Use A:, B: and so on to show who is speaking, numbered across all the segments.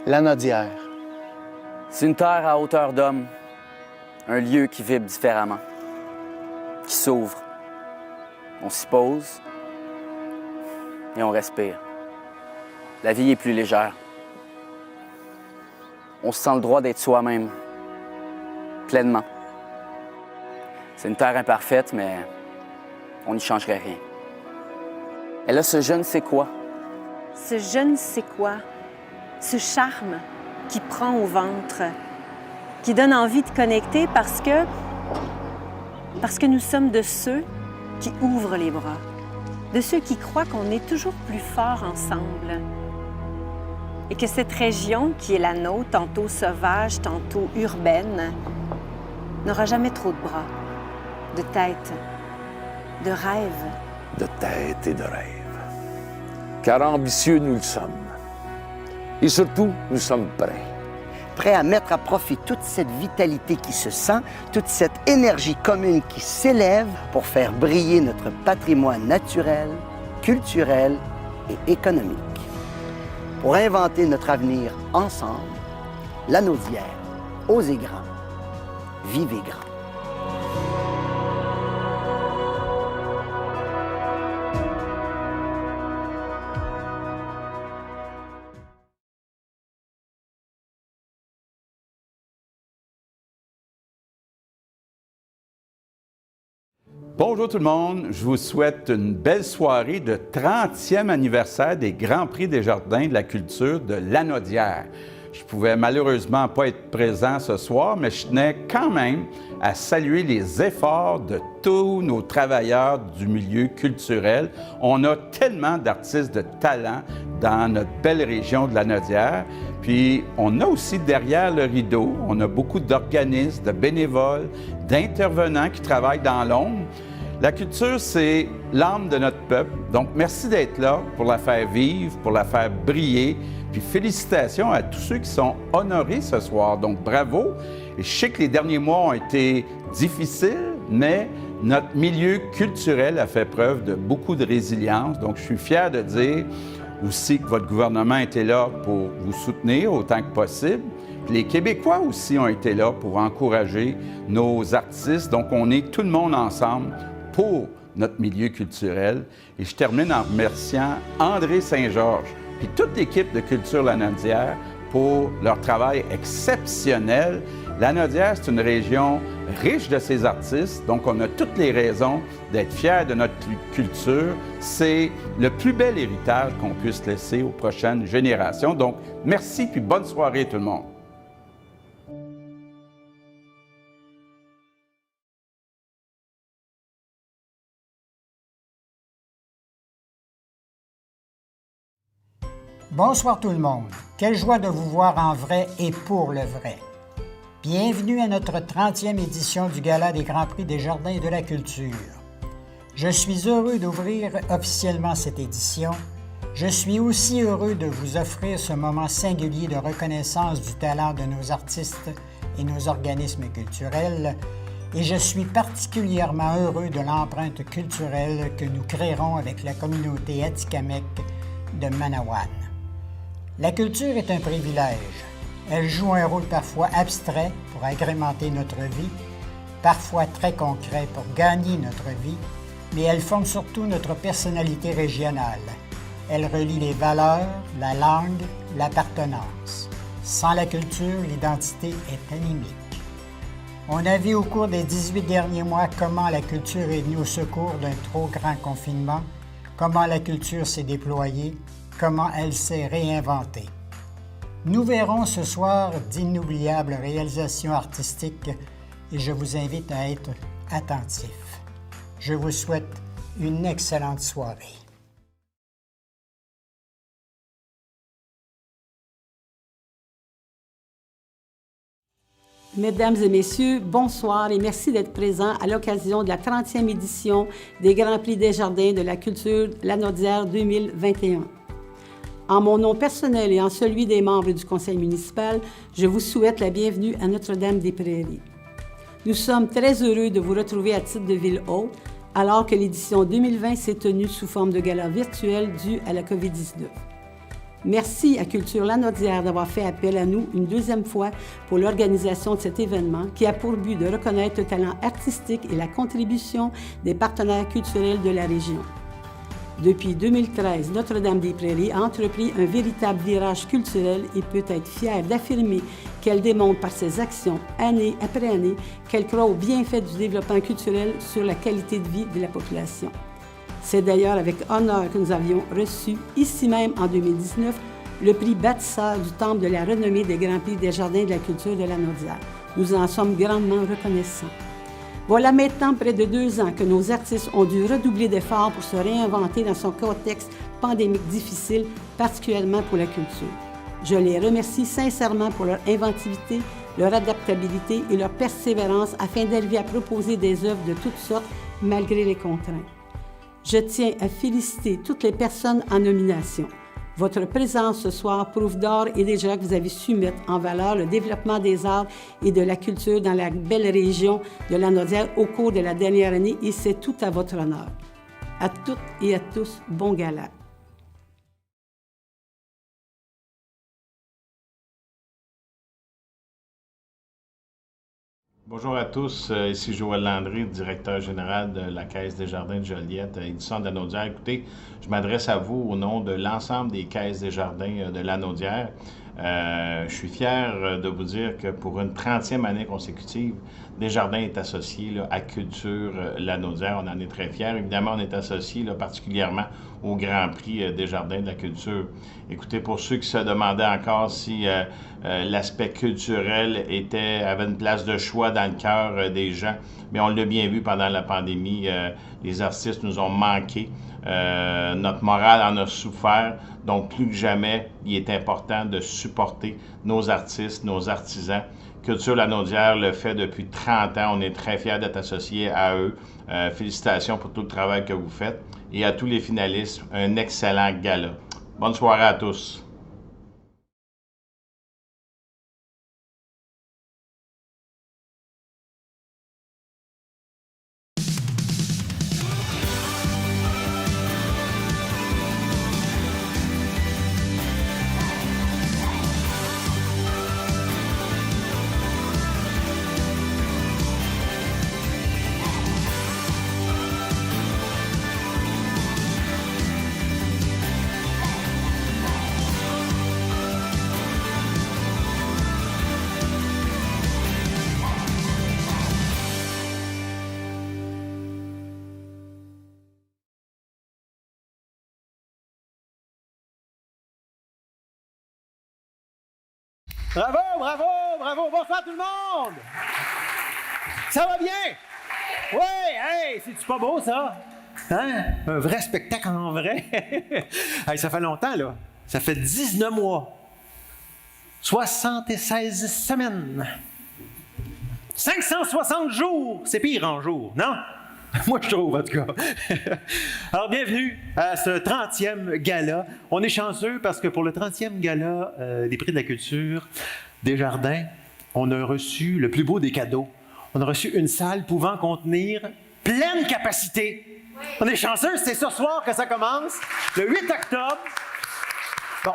A: Lanaudière.
B: C'est une terre à hauteur d'homme, un lieu qui vibre différemment, qui s'ouvre. On s'y pose et on respire. La vie est plus légère. On se sent le droit d'être soi-même, pleinement. C'est une terre imparfaite, mais on n'y changerait rien. Elle a ce je ne sais quoi.
C: Ce je ne sais quoi, ce charme qui prend au ventre, qui donne envie de connecter parce que nous sommes de ceux qui ouvrent les bras, de ceux qui croient qu'on est toujours plus forts ensemble et que cette région qui est la nôtre, tantôt sauvage, tantôt urbaine, n'aura jamais trop de bras, de tête, de rêve.
D: De tête et de rêve. Car ambitieux, nous le sommes. Et surtout, nous sommes prêts.
E: Prêts à mettre à profit toute cette vitalité qui se sent, toute cette énergie commune qui s'élève pour faire briller notre patrimoine naturel, culturel et économique. Pour inventer notre avenir ensemble, Lanaudière, osez grand, vivez grand.
F: Bonjour tout le monde, je vous souhaite une belle soirée de 30e anniversaire des Grands Prix des Jardins de la culture de Lanaudière. Je ne pouvais malheureusement pas être présent ce soir, mais je tenais quand même à saluer les efforts de tous nos travailleurs du milieu culturel. On a tellement d'artistes de talent dans notre belle région de Lanaudière. Puis, on a aussi derrière le rideau, on a beaucoup d'organismes, de bénévoles, d'intervenants qui travaillent dans l'ombre. La culture, c'est l'âme de notre peuple. Donc, merci d'être là pour la faire vivre, pour la faire briller. Puis, félicitations à tous ceux qui sont honorés ce soir. Donc, bravo. Et je sais que les derniers mois ont été difficiles, mais notre milieu culturel a fait preuve de beaucoup de résilience. Donc, je suis fier de dire aussi que votre gouvernement était là pour vous soutenir autant que possible. Puis les Québécois aussi ont été là pour encourager nos artistes. Donc, on est tout le monde ensemble pour notre milieu culturel. Et je termine en remerciant André Saint-Georges puis toute l'équipe de Culture Lanaudière pour leur travail exceptionnel. Lanaudière, c'est une région riche de ses artistes, donc on a toutes les raisons d'être fiers de notre culture. C'est le plus bel héritage qu'on puisse laisser aux prochaines générations. Donc, merci puis bonne soirée tout le monde.
G: Bonsoir tout le monde. Quelle joie de vous voir en vrai et pour le vrai. Bienvenue à notre 30e édition du Gala des Grands Prix des Jardins et de la Culture. Je suis heureux d'ouvrir officiellement cette édition. Je suis aussi heureux de vous offrir ce moment singulier de reconnaissance du talent de nos artistes et nos organismes culturels. Et je suis particulièrement heureux de l'empreinte culturelle que nous créerons avec la communauté atikamekw de Manawan. La culture est un privilège. Elle joue un rôle parfois abstrait pour agrémenter notre vie, parfois très concret pour gagner notre vie, mais elle forme surtout notre personnalité régionale. Elle relie les valeurs, la langue, l'appartenance. Sans la culture, l'identité est anémique. On a vu au cours des 18 derniers mois comment la culture est venue au secours d'un trop grand confinement, comment la culture s'est déployée, comment elle s'est réinventée. Nous verrons ce soir d'inoubliables réalisations artistiques et je vous invite à être attentifs. Je vous souhaite une excellente soirée.
H: Mesdames et messieurs, bonsoir et merci d'être présents à l'occasion de la 30e édition des Grands Prix des Jardins de la culture Lanaudière 2021. En mon nom personnel et en celui des membres du conseil municipal, je vous souhaite la bienvenue à Notre-Dame-des-Prairies. Nous sommes très heureux de vous retrouver à titre de ville-hôte, alors que l'édition 2020 s'est tenue sous forme de gala virtuel dû à la COVID-19. Merci à Culture Lanaudière d'avoir fait appel à nous une deuxième fois pour l'organisation de cet événement qui a pour but de reconnaître le talent artistique et la contribution des partenaires culturels de la région. Depuis 2013, Notre-Dame-des-Prairies a entrepris un véritable virage culturel et peut être fière d'affirmer qu'elle démontre par ses actions, année après année, qu'elle croit aux bienfaits du développement culturel sur la qualité de vie de la population. C'est d'ailleurs avec honneur que nous avions reçu, ici même en 2019, le prix bâtisseur du Temple de la renommée des Grands Prix des Jardins de la culture de Lanaudière. Nous en sommes grandement reconnaissants. Voilà maintenant près de 2 ans que nos artistes ont dû redoubler d'efforts pour se réinventer dans son contexte pandémique difficile, particulièrement pour la culture. Je les remercie sincèrement pour leur inventivité, leur adaptabilité et leur persévérance afin d'arriver à proposer des œuvres de toutes sortes malgré les contraintes. Je tiens à féliciter toutes les personnes en nomination. Votre présence ce soir prouve d'ores et déjà que vous avez su mettre en valeur le développement des arts et de la culture dans la belle région de Lanaudière au cours de la dernière année et c'est tout à votre honneur. À toutes et à tous, bon gala.
A: Bonjour à tous, ici Joël Landry, directeur général de la Caisse des Jardins de Joliette, édition de Lanaudière. Écoutez, je m'adresse à vous au nom de l'ensemble des Caisses des Jardins de Lanaudière. Je suis fier de vous dire que pour une 30e année consécutive, Desjardins est associé à Culture Lanaudière. On en est très fiers. Évidemment, on est associé particulièrement au Grand Prix Desjardins de la culture. Écoutez, pour ceux qui se demandaient encore si l'aspect culturel avait une place de choix dans le cœur des gens, mais on l'a bien vu pendant la pandémie, les artistes nous ont manqué. Notre morale en a souffert, donc plus que jamais, il est important de supporter nos artistes, nos artisans. Culture Lanaudière le fait depuis 30 ans, on est très fiers d'être associés à eux. Félicitations pour tout le travail que vous faites et à tous les finalistes, un excellent gala. Bonne soirée à tous.
I: Bravo, bravo, bravo. Bonsoir tout le monde. Ça va bien? Oui, hey, c'est-tu pas beau ça? Hein? Un vrai spectacle en vrai. Hey, ça fait longtemps, là. Ça fait 19 mois. 76 semaines. 560 jours. C'est pire en jours, non? Moi, je trouve, en tout cas. Alors, bienvenue à ce 30e gala. On est chanceux parce que pour le 30e gala des Prix de la culture Desjardins, on a reçu le plus beau des cadeaux. On a reçu une salle pouvant contenir pleine capacité. Oui. On est chanceux, c'est ce soir que ça commence, le 8 octobre. Bon,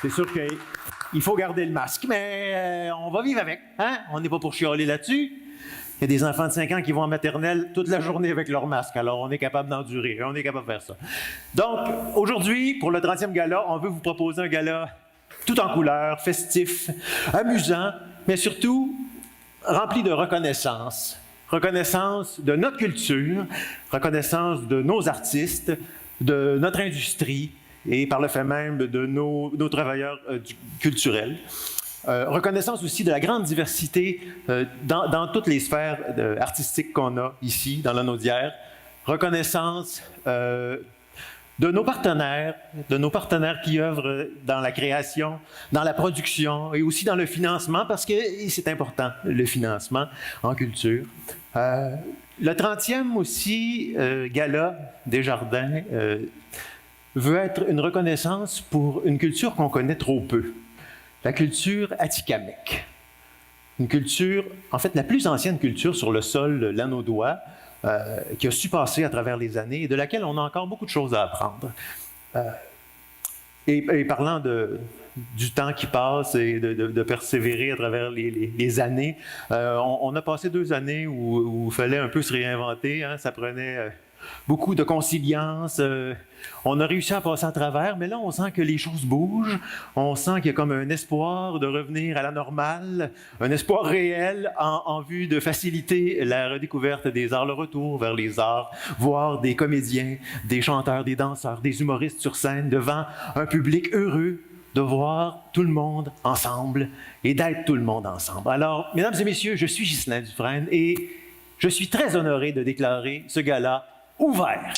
I: c'est sûr qu'il faut garder le masque, mais on va vivre avec. Hein? On n'est pas pour chialer là-dessus. Il y a des enfants de 5 ans qui vont en maternelle toute la journée avec leur masque. Alors, on est capable d'endurer, on est capable de faire ça. Donc, aujourd'hui, pour le 30e gala, on veut vous proposer un gala tout en couleurs, festif, amusant, mais surtout rempli de reconnaissance. Reconnaissance de notre culture, reconnaissance de nos artistes, de notre industrie et par le fait même de nos travailleurs culturels. Reconnaissance aussi de la grande diversité dans toutes les sphères artistiques qu'on a ici, dans Lanaudière. Reconnaissance de nos partenaires qui œuvrent dans la création, dans la production et aussi dans le financement, parce que c'est important, le financement en culture. Le 30e aussi gala Desjardins veut être une reconnaissance pour une culture qu'on connaît trop peu. La culture atikamekw. Une culture, en fait, la plus ancienne culture sur le sol lanaudois, qui a su passer à travers les années et de laquelle on a encore beaucoup de choses à apprendre. Et parlant du temps qui passe et de persévérer à travers les années, on a passé 2 années où il fallait un peu se réinventer. Hein, ça prenait beaucoup de conciliance. On a réussi à passer à travers, mais là, on sent que les choses bougent. On sent qu'il y a comme un espoir de revenir à la normale, un espoir réel en vue de faciliter la redécouverte des arts, le retour vers les arts, voir des comédiens, des chanteurs, des danseurs, des humoristes sur scène devant un public heureux de voir tout le monde ensemble et d'être tout le monde ensemble. Alors, mesdames et messieurs, je suis Ghislain Dufresne et je suis très honoré de déclarer ce gala ouvert.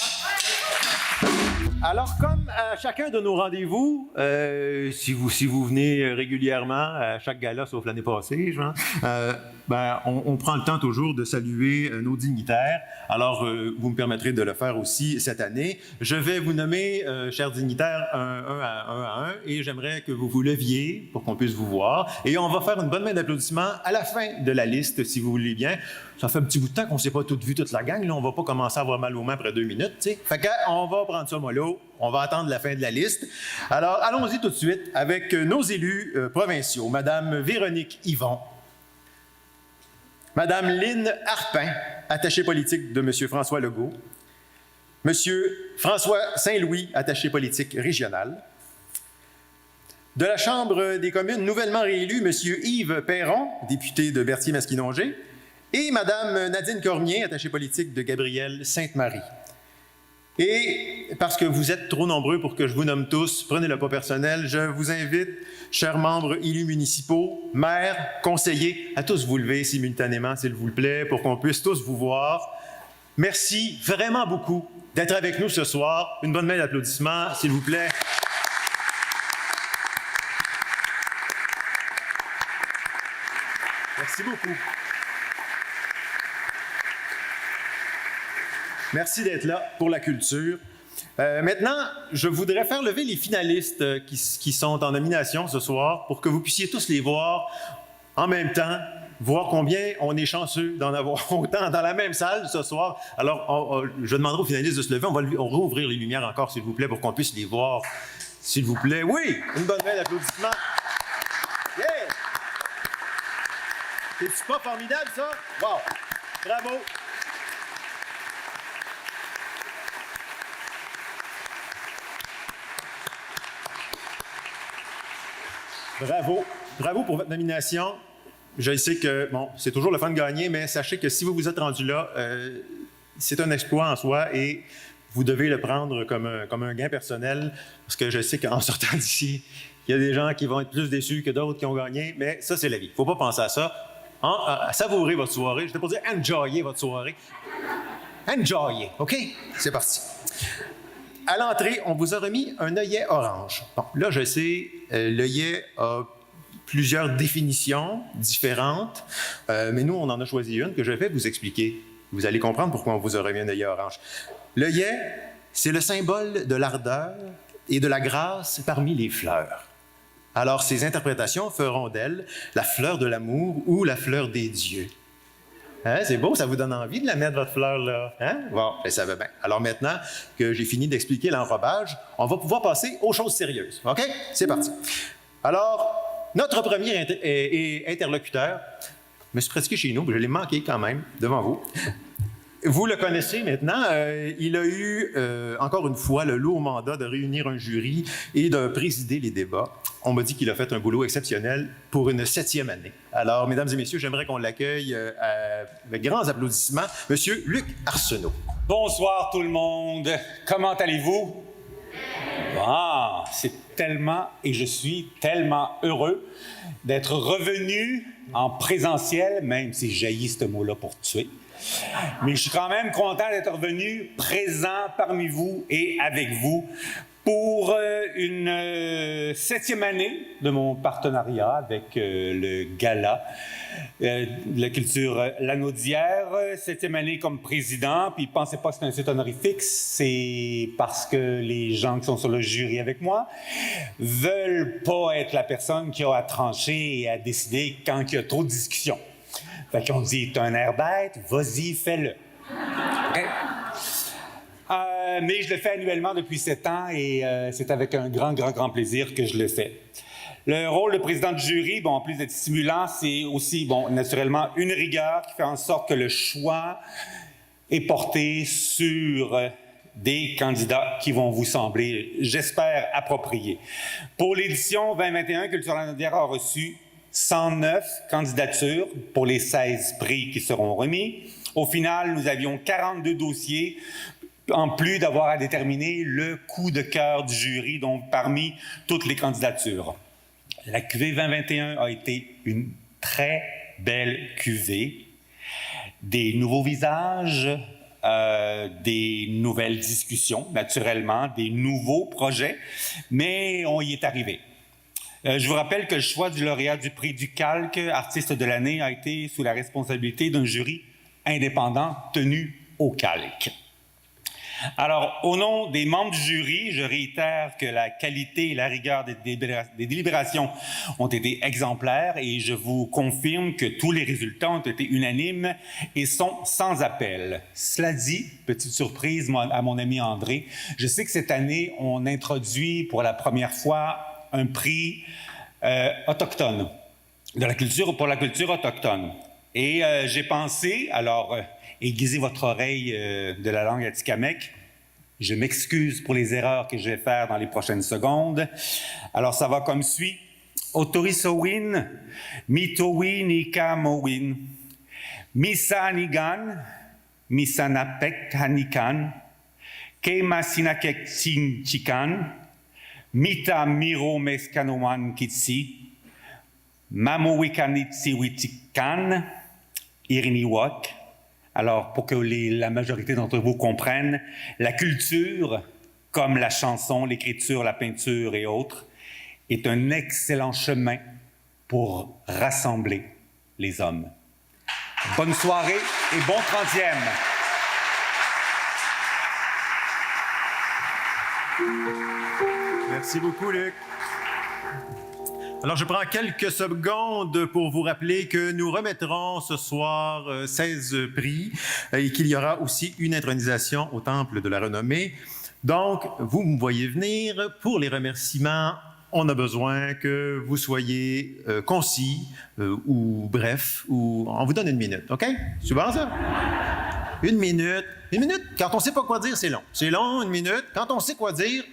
I: Alors, comme à chacun de nos rendez-vous, si vous venez régulièrement à chaque gala, sauf l'année passée, on prend le temps toujours de saluer nos dignitaires. Alors, vous me permettrez de le faire aussi cette année. Je vais vous nommer, chers dignitaires, un à un, et j'aimerais que vous vous leviez pour qu'on puisse vous voir. Et on va faire une bonne main d'applaudissements à la fin de la liste, si vous voulez bien. Ça fait un petit bout de temps qu'on ne s'est pas toutes vues, toute la gang. Là, on ne va pas commencer à avoir mal aux mains après 2 minutes. T'sais. Fait qu'on va prendre ça mollo. On va attendre la fin de la liste. Alors, allons-y tout de suite avec nos élus provinciaux. Madame Véronique Yvon. Madame Lynne Harpin, attachée politique de M. François Legault. Monsieur François Saint-Louis, attaché politique régional. De la Chambre des communes nouvellement réélu, M. Yves Perron, député de Berthier-Masquinongé. Et Mme Nadine Cormier, attachée politique de Gabriel-Sainte-Marie. Et parce que vous êtes trop nombreux pour que je vous nomme tous, prenez-le pas personnel, je vous invite, chers membres élus municipaux, maires, conseillers, à tous vous lever simultanément, s'il vous plaît, pour qu'on puisse tous vous voir. Merci vraiment beaucoup d'être avec nous ce soir. Une bonne main d'applaudissements, s'il vous plaît. Merci beaucoup. Merci d'être là pour la culture. Maintenant, je voudrais faire lever les finalistes qui sont en nomination ce soir pour que vous puissiez tous les voir en même temps, voir combien on est chanceux d'en avoir autant dans la même salle ce soir. Alors, je demanderai aux finalistes de se lever. On va rouvrir les lumières encore, s'il vous plaît, pour qu'on puisse les voir. S'il vous plaît. Oui! Une bonne main d'applaudissements. Yeah! C'est-tu pas formidable, ça? Wow! Bravo! Bravo. Bravo pour votre nomination. Je sais que, bon, c'est toujours le fun de gagner, mais sachez que si vous vous êtes rendu là, c'est un exploit en soi et vous devez le prendre comme un gain personnel parce que je sais qu'en sortant d'ici, il y a des gens qui vont être plus déçus que d'autres qui ont gagné, mais ça, c'est la vie. Il ne faut pas penser à ça. Savourez votre soirée. Je n'étais pas dire enjoyer votre soirée. Enjoyer, OK? C'est parti. À l'entrée, on vous a remis un œillet orange. Bon, là, je sais, l'œillet a plusieurs définitions différentes, mais nous, on en a choisi une que je vais vous expliquer. Vous allez comprendre pourquoi on vous a remis un œillet orange. L'œillet, c'est le symbole de l'ardeur et de la grâce parmi les fleurs. Alors, ces interprétations feront d'elle la fleur de l'amour ou la fleur des dieux. Hein, c'est beau, ça vous donne envie de la mettre, votre fleur, là? Hein? Bon, ben, ça va bien. Alors maintenant que j'ai fini d'expliquer l'enrobage, on va pouvoir passer aux choses sérieuses. OK? C'est parti. Alors, notre premier interlocuteur, je me suis pratiqué chez nous, je l'ai manqué quand même, devant vous. Vous le connaissez maintenant. Il a eu, encore une fois, le lourd mandat de réunir un jury et de présider les débats. On m'a dit qu'il a fait un boulot exceptionnel pour une 7e année. Alors, mesdames et messieurs, j'aimerais qu'on l'accueille avec grands applaudissements. Monsieur Luc Arsenault.
J: Bonsoir tout le monde. Comment allez-vous? Ah, c'est tellement, et je suis tellement heureux d'être revenu en présentiel, même si j'haïs ce mot-là pour tuer. Mais je suis quand même content d'être revenu présent parmi vous et avec vous pour une 7e année de mon partenariat avec le Gala de la culture Lanaudière. 7e année comme président, puis pensez pas que c'est un titre honorifique, c'est parce que les gens qui sont sur le jury avec moi veulent pas être la personne qui a à trancher et à décider quand il y a trop de discussions. Fait qu'on dit, t'as un air bête, vas-y, fais-le. Okay? Mais je le fais annuellement depuis 7 ans et c'est avec un grand plaisir que je le fais. Le rôle de président de jury, en plus d'être stimulant, c'est aussi, naturellement, une rigueur qui fait en sorte que le choix est porté sur des candidats qui vont vous sembler, j'espère, appropriés. Pour l'édition 2021, Culture Lanaudière a reçu 109 candidatures pour les 16 prix qui seront remis. Au final, nous avions 42 dossiers, en plus d'avoir à déterminer le coup de cœur du jury, donc parmi toutes les candidatures. La cuvée 2021 a été une très belle cuvée. Des nouveaux visages, des nouvelles discussions, naturellement, des nouveaux projets, mais on y est arrivé. Je vous rappelle que le choix du lauréat du prix du Calque, artiste de l'année, a été sous la responsabilité d'un jury indépendant tenu au Calque. Alors, au nom des membres du jury, je réitère que la qualité et la rigueur des délibérations ont été exemplaires et je vous confirme que tous les résultats ont été unanimes et sont sans appel. Cela dit, petite surprise à mon ami André, je sais que cette année, on introduit pour la première fois un prix autochtone, pour la culture autochtone. Et j'ai pensé, alors, aiguisez votre oreille de la langue atikamekw. Je m'excuse pour les erreurs que je vais faire dans les prochaines secondes. Alors, ça va comme suit. Otorisowin, mitowin ikamowin, misanigan, misanapek hanikan, kemasinakek chikan, mita miro meskanowan kitsi, mamowikanitiwitikan, iriniwak. Alors, pour que la majorité d'entre vous comprennent, la culture, comme la chanson, l'écriture, la peinture et autres, est un excellent chemin pour rassembler les hommes. Bonne soirée et bon 30e!
I: Merci beaucoup, Luc. Alors, je prends quelques secondes pour vous rappeler que nous remettrons ce soir 16 prix et qu'il y aura aussi une intronisation au Temple de la Renommée. Donc, vous me voyez venir. Pour les remerciements, on a besoin que vous soyez concis ou bref, ou on vous donne 1 minute, OK? C'est bon, ça? 1 minute. 1 minute, quand on ne sait pas quoi dire, c'est long. C'est long, 1 minute. Quand on sait quoi dire,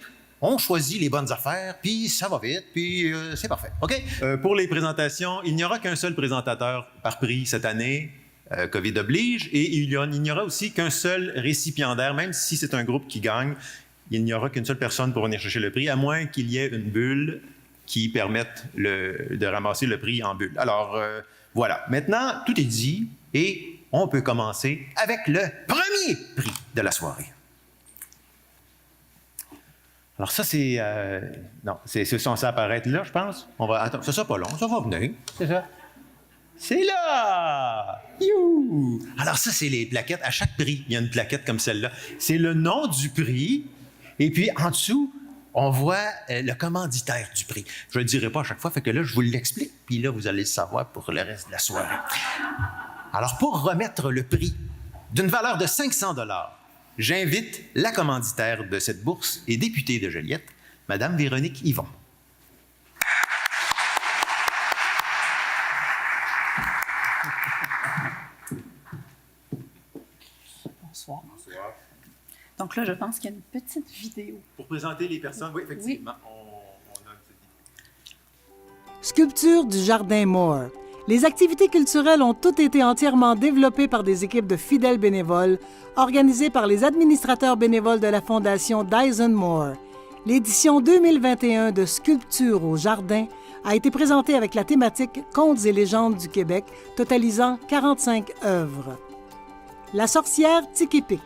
I: on choisit les bonnes affaires, puis ça va vite, puis c'est parfait. OK? Pour les présentations, il n'y aura qu'un seul présentateur par prix cette année, COVID oblige, et il n'y aura aussi qu'un seul récipiendaire, même si c'est un groupe qui gagne, il n'y aura qu'une seule personne pour venir chercher le prix, à moins qu'il y ait une bulle qui permette de ramasser le prix en bulle. Alors, voilà. Maintenant, tout est dit, et on peut commencer avec le premier prix de la soirée. Alors ça, c'est... non, c'est censé apparaître là, je pense. Attends, ça sera pas long, ça va venir. C'est ça. C'est là! You! Alors ça, c'est les plaquettes. À chaque prix, il y a une plaquette comme celle-là. C'est le nom du prix. Et puis, en dessous, on voit le commanditaire du prix. Je ne le dirai pas à chaque fois, fait que là, je vous l'explique. Puis là, vous allez le savoir pour le reste de la soirée. Alors, pour remettre le prix d'une valeur de 500 $, j'invite la commanditaire de cette bourse et députée de Joliette, Mme Véronique Yvon.
K: Bonsoir. Bonsoir. Donc là, je pense qu'il y a une petite vidéo.
I: Pour présenter les personnes, oui, effectivement, oui. On a une petite vidéo.
L: Sculpture du Jardin Moore. Les activités culturelles ont toutes été entièrement développées par des équipes de fidèles bénévoles, organisées par les administrateurs bénévoles de la Fondation Dyson Moore. L'édition 2021 de Sculpture au Jardin a été présentée avec la thématique Contes et légendes du Québec, totalisant 45 œuvres. La sorcière Tikipik.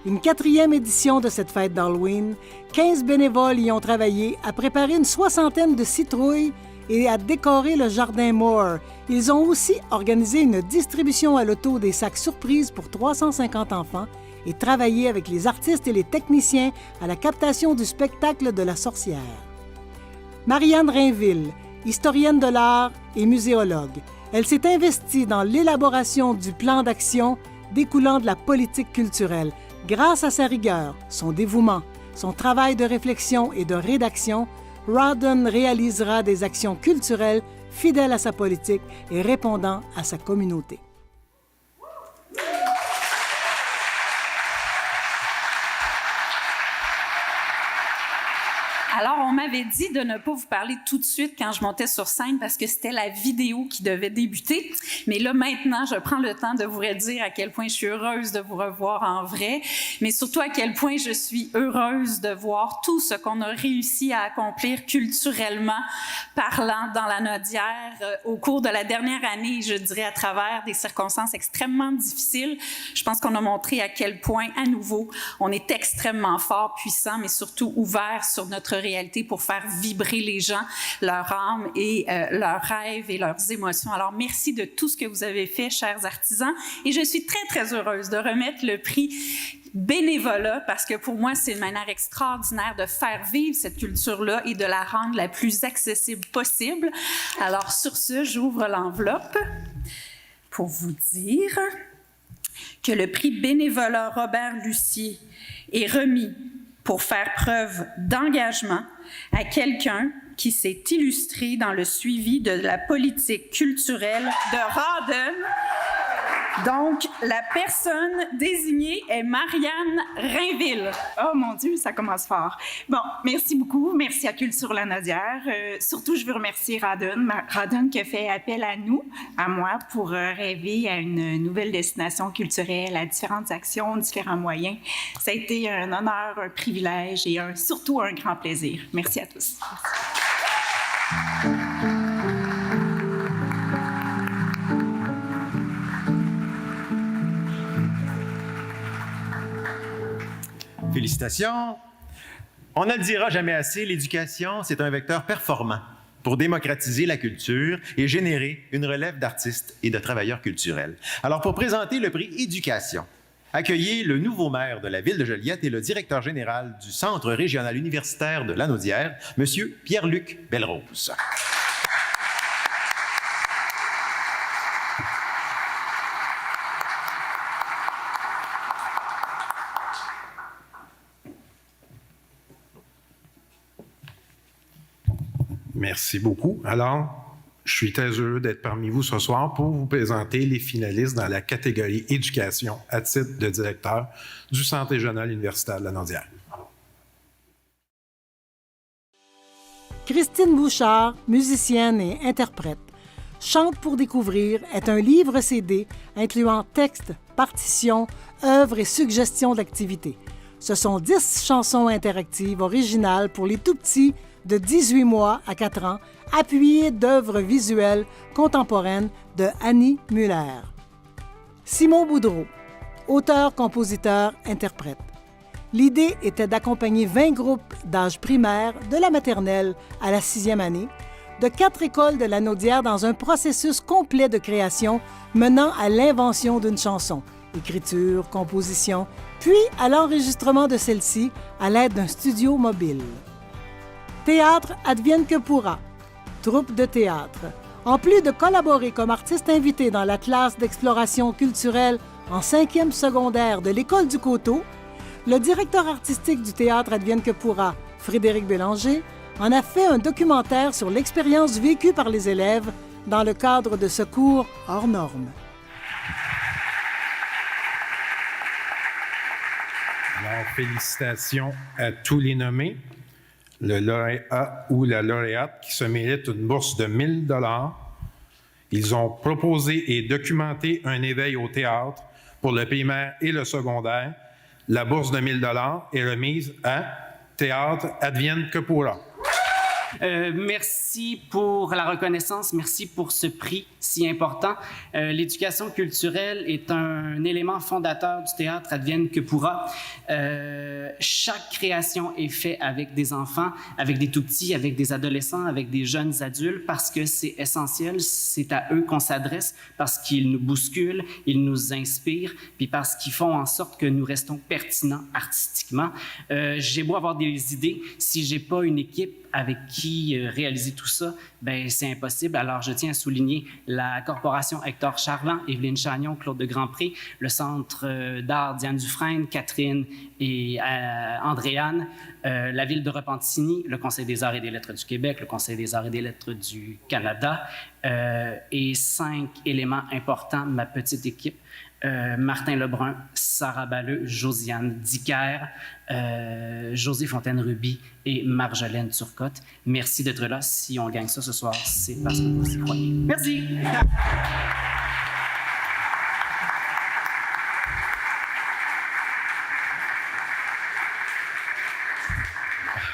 L: Une 4e édition de cette fête d'Halloween, 15 bénévoles y ont travaillé à préparer une 60aine de citrouilles et à décorer le Jardin Moore. Ils ont aussi organisé une distribution à l'auto des sacs surprises pour 350 enfants et travaillé avec les artistes et les techniciens à la captation du spectacle de la sorcière. Marianne Rainville, historienne de l'art et muséologue. Elle s'est investie dans l'élaboration du plan d'action découlant de la politique culturelle, Grâce à sa rigueur, son dévouement, son travail de réflexion et de rédaction, Rawdon réalisera des actions culturelles fidèles à sa politique et répondant à sa communauté.
K: Alors, on m'avait dit de ne pas vous parler tout de suite quand je montais sur scène parce que c'était la vidéo qui devait débuter. Mais là, maintenant, je prends le temps de vous redire à quel point je suis heureuse de vous revoir en vrai, mais surtout à quel point je suis heureuse de voir tout ce qu'on a réussi à accomplir culturellement parlant dans la Nodière au cours de la dernière année, je dirais à travers des circonstances extrêmement difficiles. Je pense qu'on a montré à quel point, à nouveau, on est extrêmement fort, puissant, mais surtout ouvert sur notre réalité pour faire vibrer les gens, leur âme et leurs rêves et leurs émotions. Alors, merci de tout ce que vous avez fait, chers artisans. Et je suis très, très heureuse de remettre le prix bénévolat parce que pour moi, c'est une manière extraordinaire de faire vivre cette culture-là et de la rendre la plus accessible possible. Alors, sur ce, j'ouvre l'enveloppe pour vous dire que le prix bénévolat Robert Lucier est remis pour faire preuve d'engagement à quelqu'un qui s'est illustré dans le suivi de la politique culturelle de Rawdon. Donc, la personne désignée est Marianne Rainville.
M: Oh mon Dieu, ça commence fort. Bon, merci beaucoup. Merci à Culture La Nodière. Surtout, je veux remercier Rawdon qui a fait appel à nous, à moi, pour rêver à une nouvelle destination culturelle, à différentes actions, différents moyens. Ça a été un honneur, un privilège et surtout un grand plaisir. Merci à tous. Merci.
I: Félicitations. On ne le dira jamais assez, l'éducation, c'est un vecteur performant pour démocratiser la culture et générer une relève d'artistes et de travailleurs culturels. Alors, pour présenter le prix Éducation, accueillez le nouveau maire de la ville de Joliette et le directeur général du Centre régional universitaire de Lanaudière, M. Pierre-Luc Belrose.
N: Merci beaucoup. Alors, je suis très heureux d'être parmi vous ce soir pour vous présenter les finalistes dans la catégorie éducation à titre de directeur du Centre régional universitaire de Lanaudière.
L: Christine Bouchard, musicienne et interprète, Chante pour découvrir est un livre CD incluant textes, partitions, œuvres et suggestions d'activités. Ce sont 10 chansons interactives originales pour les tout-petits de 18 mois à 4 ans, appuyées d'œuvres visuelles contemporaines de Annie Muller. Simon Boudreau, auteur, compositeur, interprète. L'idée était d'accompagner 20 groupes d'âge primaire, de la maternelle à la 6e année, de 4 écoles de la Naudière dans un processus complet de création menant à l'invention d'une chanson, écriture, composition, puis à l'enregistrement de celle-ci à l'aide d'un studio mobile. Théâtre advienne que pourra, troupe de théâtre. En plus de collaborer comme artiste invité dans la classe d'exploration culturelle en 5e secondaire de l'École du Coteau, le directeur artistique du Théâtre advienne que pourra, Frédéric Bélanger, en a fait un documentaire sur l'expérience vécue par les élèves dans le cadre de ce cours hors norme.
N: Alors, félicitations à tous les nommés. Le lauréat ou la lauréate qui se mérite une bourse de 1 000 $. Ils ont proposé et documenté un éveil au théâtre pour le primaire et le secondaire. La bourse de 1 000 $ est remise à Théâtre advienne que pourra.
O: Merci pour la reconnaissance, merci pour ce prix si important. L'éducation culturelle est un élément fondateur du théâtre advienne que pourra. Chaque création est faite avec des enfants, avec des tout-petits, avec des adolescents, avec des jeunes adultes parce que c'est essentiel, c'est à eux qu'on s'adresse parce qu'ils nous bousculent, ils nous inspirent, puis parce qu'ils font en sorte que nous restons pertinents artistiquement. J'ai beau avoir des idées, si j'ai pas une équipe avec qui réaliser tout ça, ben c'est impossible. Alors, je tiens à souligner la Corporation Hector Charland, Évelyne Chagnon, Claude de Grandpré, le Centre d'art Diane Dufresne, Catherine et Andréane, la Ville de Repentigny, le Conseil des arts et des lettres du Québec, le Conseil des arts et des lettres du Canada, et 5 éléments importants de ma petite équipe. Martin Lebrun, Sarah Balleux, Josiane Dicker, José Fontaine-Ruby et Marjolaine Turcotte. Merci d'être là. Si on gagne ça ce soir, c'est parce que vous y croyez. Merci!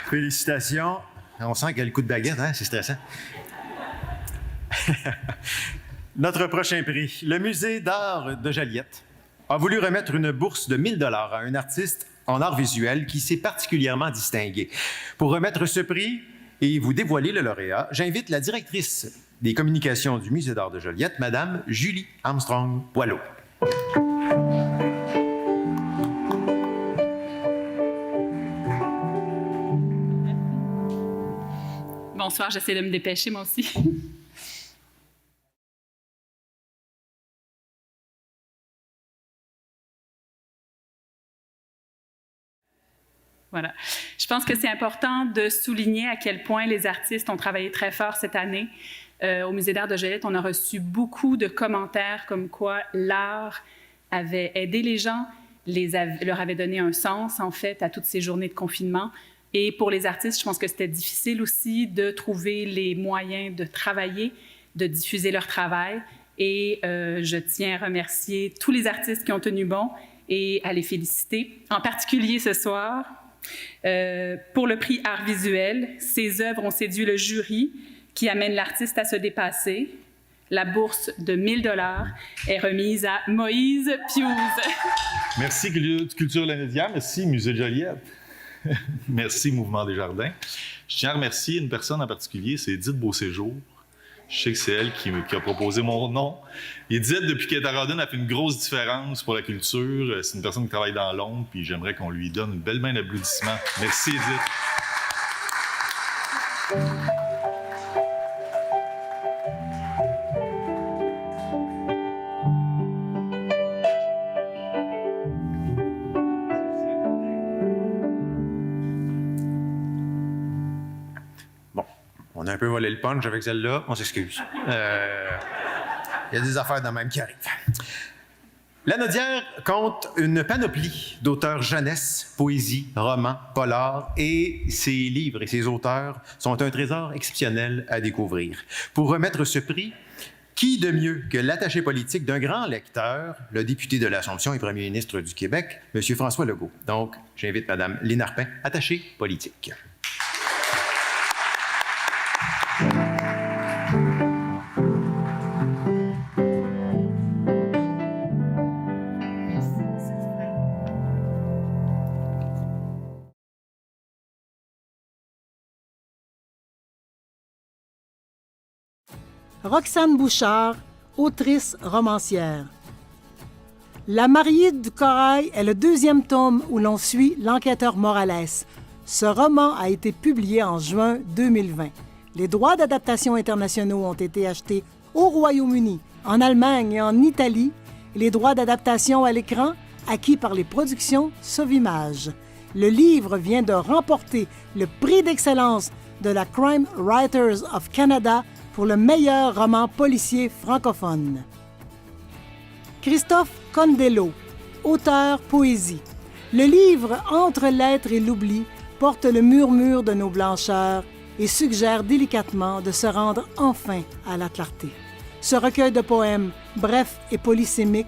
I: Félicitations. On sent qu'il y a le coup de baguette, hein? C'est stressant. Notre prochain prix, le Musée d'art de Joliette, a voulu remettre une bourse de 1 000 $ à un artiste en art visuel qui s'est particulièrement distingué. Pour remettre ce prix et vous dévoiler le lauréat, j'invite la directrice des communications du Musée d'art de Joliette, Madame Julie Armstrong-Boileau.
K: Bonsoir, j'essaie de me dépêcher moi aussi. Voilà. Je pense que c'est important de souligner à quel point les artistes ont travaillé très fort cette année. Au Musée d'art de Joliette, on a reçu beaucoup de commentaires comme quoi l'art avait aidé les gens, leur avait donné un sens, en fait, à toutes ces journées de confinement. Et pour les artistes, je pense que c'était difficile aussi de trouver les moyens de travailler, de diffuser leur travail. Et je tiens à remercier tous les artistes qui ont tenu bon et à les féliciter, en particulier ce soir. Pour le prix Art visuel, ces œuvres ont séduit le jury qui amène l'artiste à se dépasser. La bourse de 1 000 $ est remise à Moïse Piouz.
P: Merci Culture Lanaudière, merci Musée de Joliette. Merci Mouvement des Jardins. Je tiens à remercier une personne en particulier, c'est Edith Beauséjour. Je sais que c'est elle qui a proposé mon nom. Edith, depuis qu'elle est à Rawdon, a fait une grosse différence pour la culture. C'est une personne qui travaille dans l'ombre, puis j'aimerais qu'on lui donne une belle main d'applaudissement. Merci Edith.
I: On a un peu volé le punch avec celle-là, on s'excuse. Il y a des affaires de même qui arrivent. Lanaudière compte une panoplie d'auteurs jeunesse, poésie, romans, polars, et ses livres et ses auteurs sont un trésor exceptionnel à découvrir. Pour remettre ce prix, qui de mieux que l'attaché politique d'un grand lecteur, le député de l'Assomption et premier ministre du Québec, M. François Legault. Donc, j'invite Mme Lynne Arpin, attachée politique.
L: Roxane Bouchard, autrice romancière. La mariée du corail est le 2e tome où l'on suit l'enquêteur Morales. Ce roman a été publié en juin 2020. Les droits d'adaptation internationaux ont été achetés au Royaume-Uni, en Allemagne et en Italie, et les droits d'adaptation à l'écran acquis par les productions Sauvimage. Le livre vient de remporter le prix d'excellence de la Crime Writers of Canada pour le meilleur roman policier francophone. Christophe Condello, auteur poésie. Le livre Entre l'être et l'oubli porte le murmure de nos blancheurs et suggère délicatement de se rendre enfin à la clarté. Ce recueil de poèmes, bref et polysémique,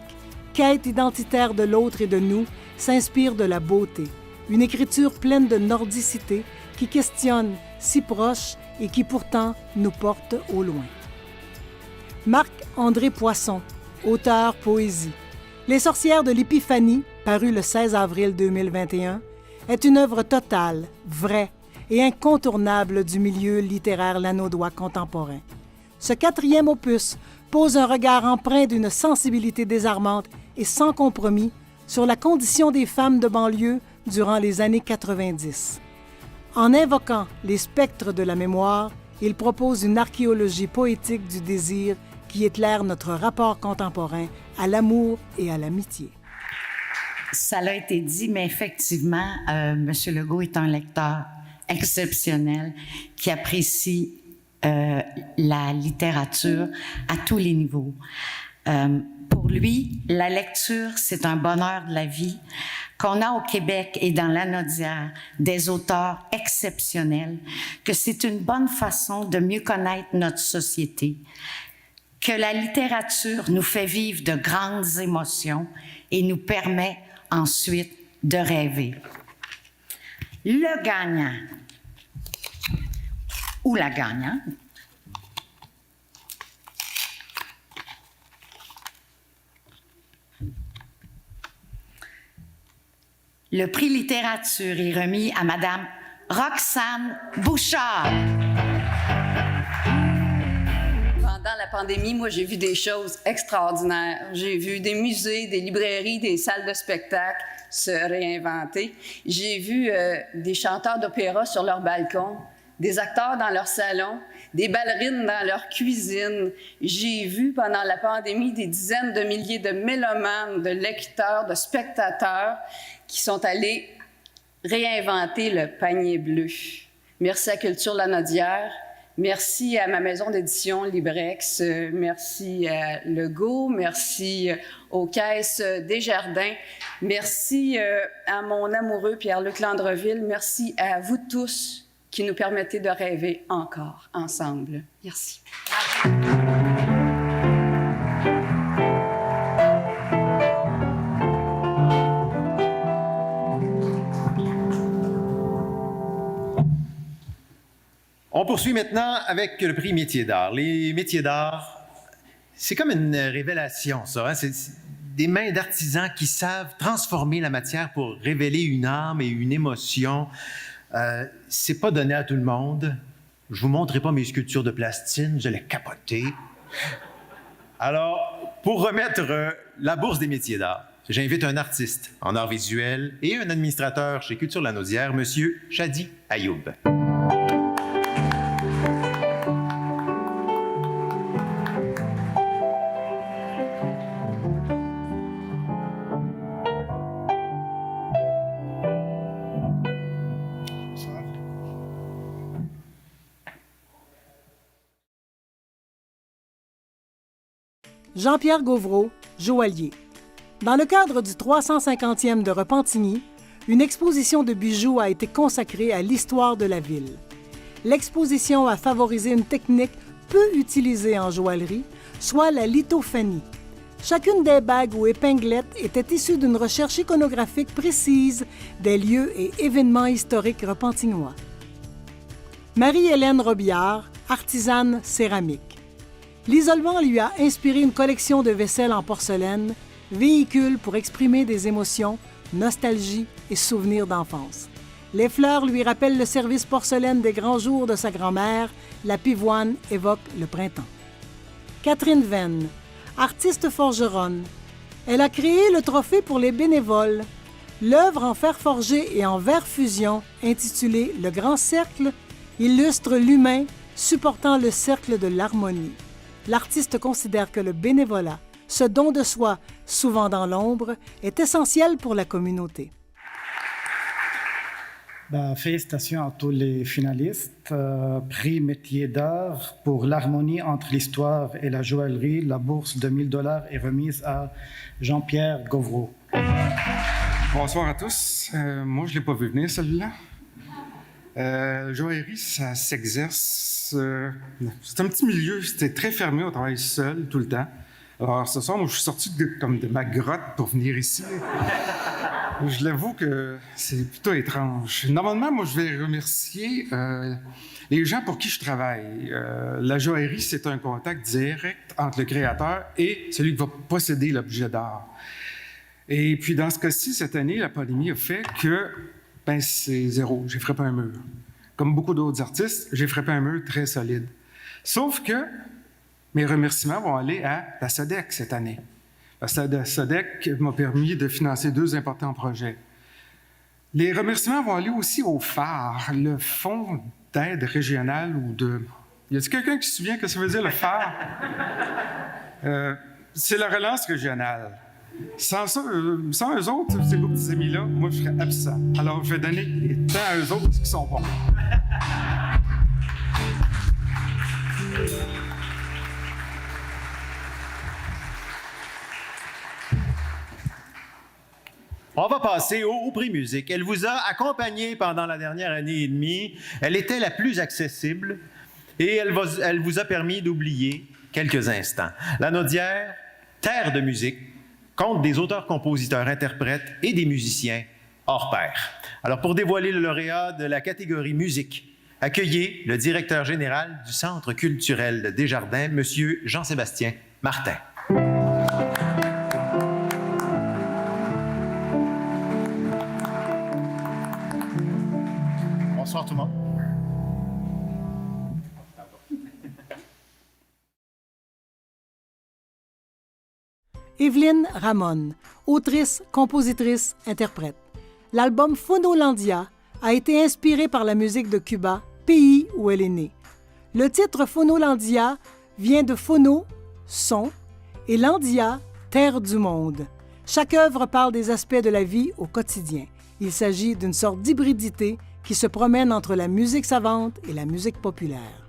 L: quête identitaire de l'autre et de nous, s'inspire de la beauté. Une écriture pleine de nordicité qui questionne, si proche et qui pourtant nous porte au loin. Marc-André Poisson, auteur poésie. Les sorcières de l'Épiphanie, paru le 16 avril 2021, est une œuvre totale, vraie et incontournable du milieu littéraire lanaudois contemporain. Ce 4e opus pose un regard empreint d'une sensibilité désarmante et sans compromis sur la condition des femmes de banlieue durant les années 90. En invoquant les spectres de la mémoire, il propose une archéologie poétique du désir qui éclaire notre rapport contemporain à l'amour et à l'amitié.
Q: Ça l'a été dit, mais effectivement, M. Legault est un lecteur exceptionnel qui apprécie la littérature à tous les niveaux. Pour lui, la lecture, c'est un bonheur de la vie, qu'on a au Québec et dans l'Anaudière des auteurs exceptionnels, que c'est une bonne façon de mieux connaître notre société, que la littérature nous fait vivre de grandes émotions et nous permet ensuite de rêver. Le gagnant ou la gagnante le prix littérature est remis à Madame Roxane Bouchard.
R: Pendant la pandémie, moi, j'ai vu des choses extraordinaires. J'ai vu des musées, des librairies, des salles de spectacle se réinventer. J'ai vu des chanteurs d'opéra sur leur balcon, des acteurs dans leur salon, des ballerines dans leur cuisine. J'ai vu pendant la pandémie des dizaines de milliers de mélomanes, de lecteurs, de spectateurs qui sont allés réinventer le panier bleu. Merci à Culture Lanaudière, merci à ma maison d'édition Librex, merci à Legault, merci aux Caisses Desjardins, merci à mon amoureux Pierre-Luc Landreville, merci à vous tous qui nous permettez de rêver encore ensemble. Merci.
I: On poursuit maintenant avec le prix Métiers d'art. Les métiers d'art, c'est comme une révélation, ça. Hein? C'est des mains d'artisans qui savent transformer la matière pour révéler une âme et une émotion. C'est pas donné à tout le monde. Je vous montrerai pas mes sculptures de plastine, je les capoter. Alors, pour remettre la bourse des métiers d'art, j'invite un artiste en art visuel et un administrateur chez Culture Lanaudière, M. Chadi Ayoub.
L: Jean-Pierre Gauvreau, joaillier. Dans le cadre du 350e de Repentigny, une exposition de bijoux a été consacrée à l'histoire de la ville. L'exposition a favorisé une technique peu utilisée en joaillerie, soit la lithophanie. Chacune des bagues ou épinglettes était issue d'une recherche iconographique précise des lieux et événements historiques repentignois. Marie-Hélène Robillard, artisane céramique. L'isolement lui a inspiré une collection de vaisselle en porcelaine, véhicule pour exprimer des émotions, nostalgie et souvenirs d'enfance. Les fleurs lui rappellent le service porcelaine des grands jours de sa grand-mère, la pivoine évoque le printemps. Catherine Venn, artiste forgeronne. Elle a créé le trophée pour les bénévoles. L'œuvre en fer forgé et en verre fusion, intitulée « Le Grand Cercle », illustre l'humain supportant le cercle de l'harmonie. L'artiste considère que le bénévolat, ce don de soi, souvent dans l'ombre, est essentiel pour la communauté.
S: Félicitations à tous les finalistes. Prix Métiers d'art pour l'harmonie entre l'histoire et la joaillerie. La bourse de 1 000 $ est remise à Jean-Pierre Gauvreau.
T: Bonsoir à tous. Moi, je ne l'ai pas vu venir, celui-là. Joaillerie, ça s'exerce. C'est un petit milieu, c'était très fermé, on travaille seul tout le temps. Alors ce soir, moi, je suis sorti de ma grotte pour venir ici. Je l'avoue que c'est plutôt étrange. Normalement, moi, je vais remercier les gens pour qui je travaille. La joaillerie, c'est un contact direct entre le créateur et celui qui va posséder l'objet d'art. Et puis, dans ce cas-ci, cette année, la pandémie a fait que c'est zéro. J'ai frappé un mur. Comme beaucoup d'autres artistes, j'ai frappé un mur très solide. Sauf que mes remerciements vont aller à la SODEC cette année. La SODEC m'a permis de financer 2 importants projets. Les remerciements vont aller aussi au phare, le fonds d'aide régionale ou de... Y a-t-il quelqu'un qui se souvient que ça veut dire le phare? C'est la relance régionale. Sans eux autres, ces beaux petits amis-là, moi, je serais absent. Alors, je vais donner les temps à eux autres qui sont bons.
I: On va passer au prix musique. Elle vous a accompagné pendant la dernière année et demie. Elle était la plus accessible et elle vous a permis d'oublier quelques instants. La Naudière, terre de musique, compte des auteurs, compositeurs, interprètes et des musiciens hors pair. Alors, pour dévoiler le lauréat de la catégorie musique, accueillez le directeur général du Centre culturel Desjardins, M. Jean-Sébastien Martin.
U: Bonsoir tout le monde.
L: Evelyne Ramon, autrice, compositrice, interprète. L'album Phonolandia a été inspiré par la musique de Cuba, pays où elle est née. Le titre Phonolandia vient de phono, son, et landia, terre du monde. Chaque œuvre parle des aspects de la vie au quotidien. Il s'agit d'une sorte d'hybridité qui se promène entre la musique savante et la musique populaire.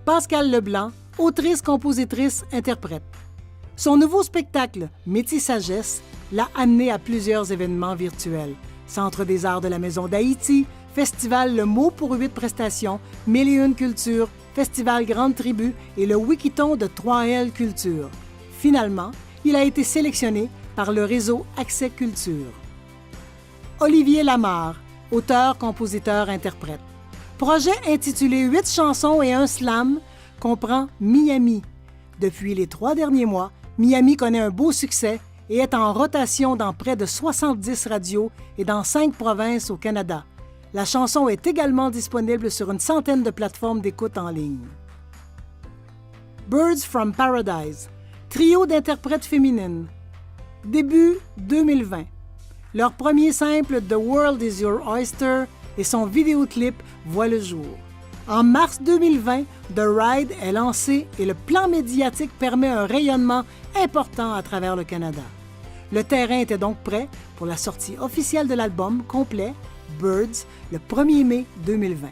L: Pascale Leblanc, autrice, compositrice, interprète. Son nouveau spectacle, Métis-Sagesse, l'a amené à plusieurs événements virtuels. Centre des arts de la Maison d'Haïti, Festival Le Mot pour 8 prestations, 1001 Culture, Festival Grande Tribu et le Wikiton de 3L Culture. Finalement, il a été sélectionné par le réseau Accès Culture. Olivier Lamarre, auteur, compositeur, interprète. Projet intitulé 8 chansons et un slam comprend Miami. Depuis les 3 derniers mois, Miami connaît un beau succès et est en rotation dans près de 70 radios et dans 5 provinces au Canada. La chanson est également disponible sur une centaine de plateformes d'écoute en ligne. Birds from Paradise, trio d'interprètes féminines. Début 2020. Leur premier simple, The World is Your Oyster, et son vidéoclip voit le jour. En mars 2020, The Ride est lancé et le plan médiatique permet un rayonnement important à travers le Canada. Le terrain était donc prêt pour la sortie officielle de l'album complet, Birds, le 1er mai 2020.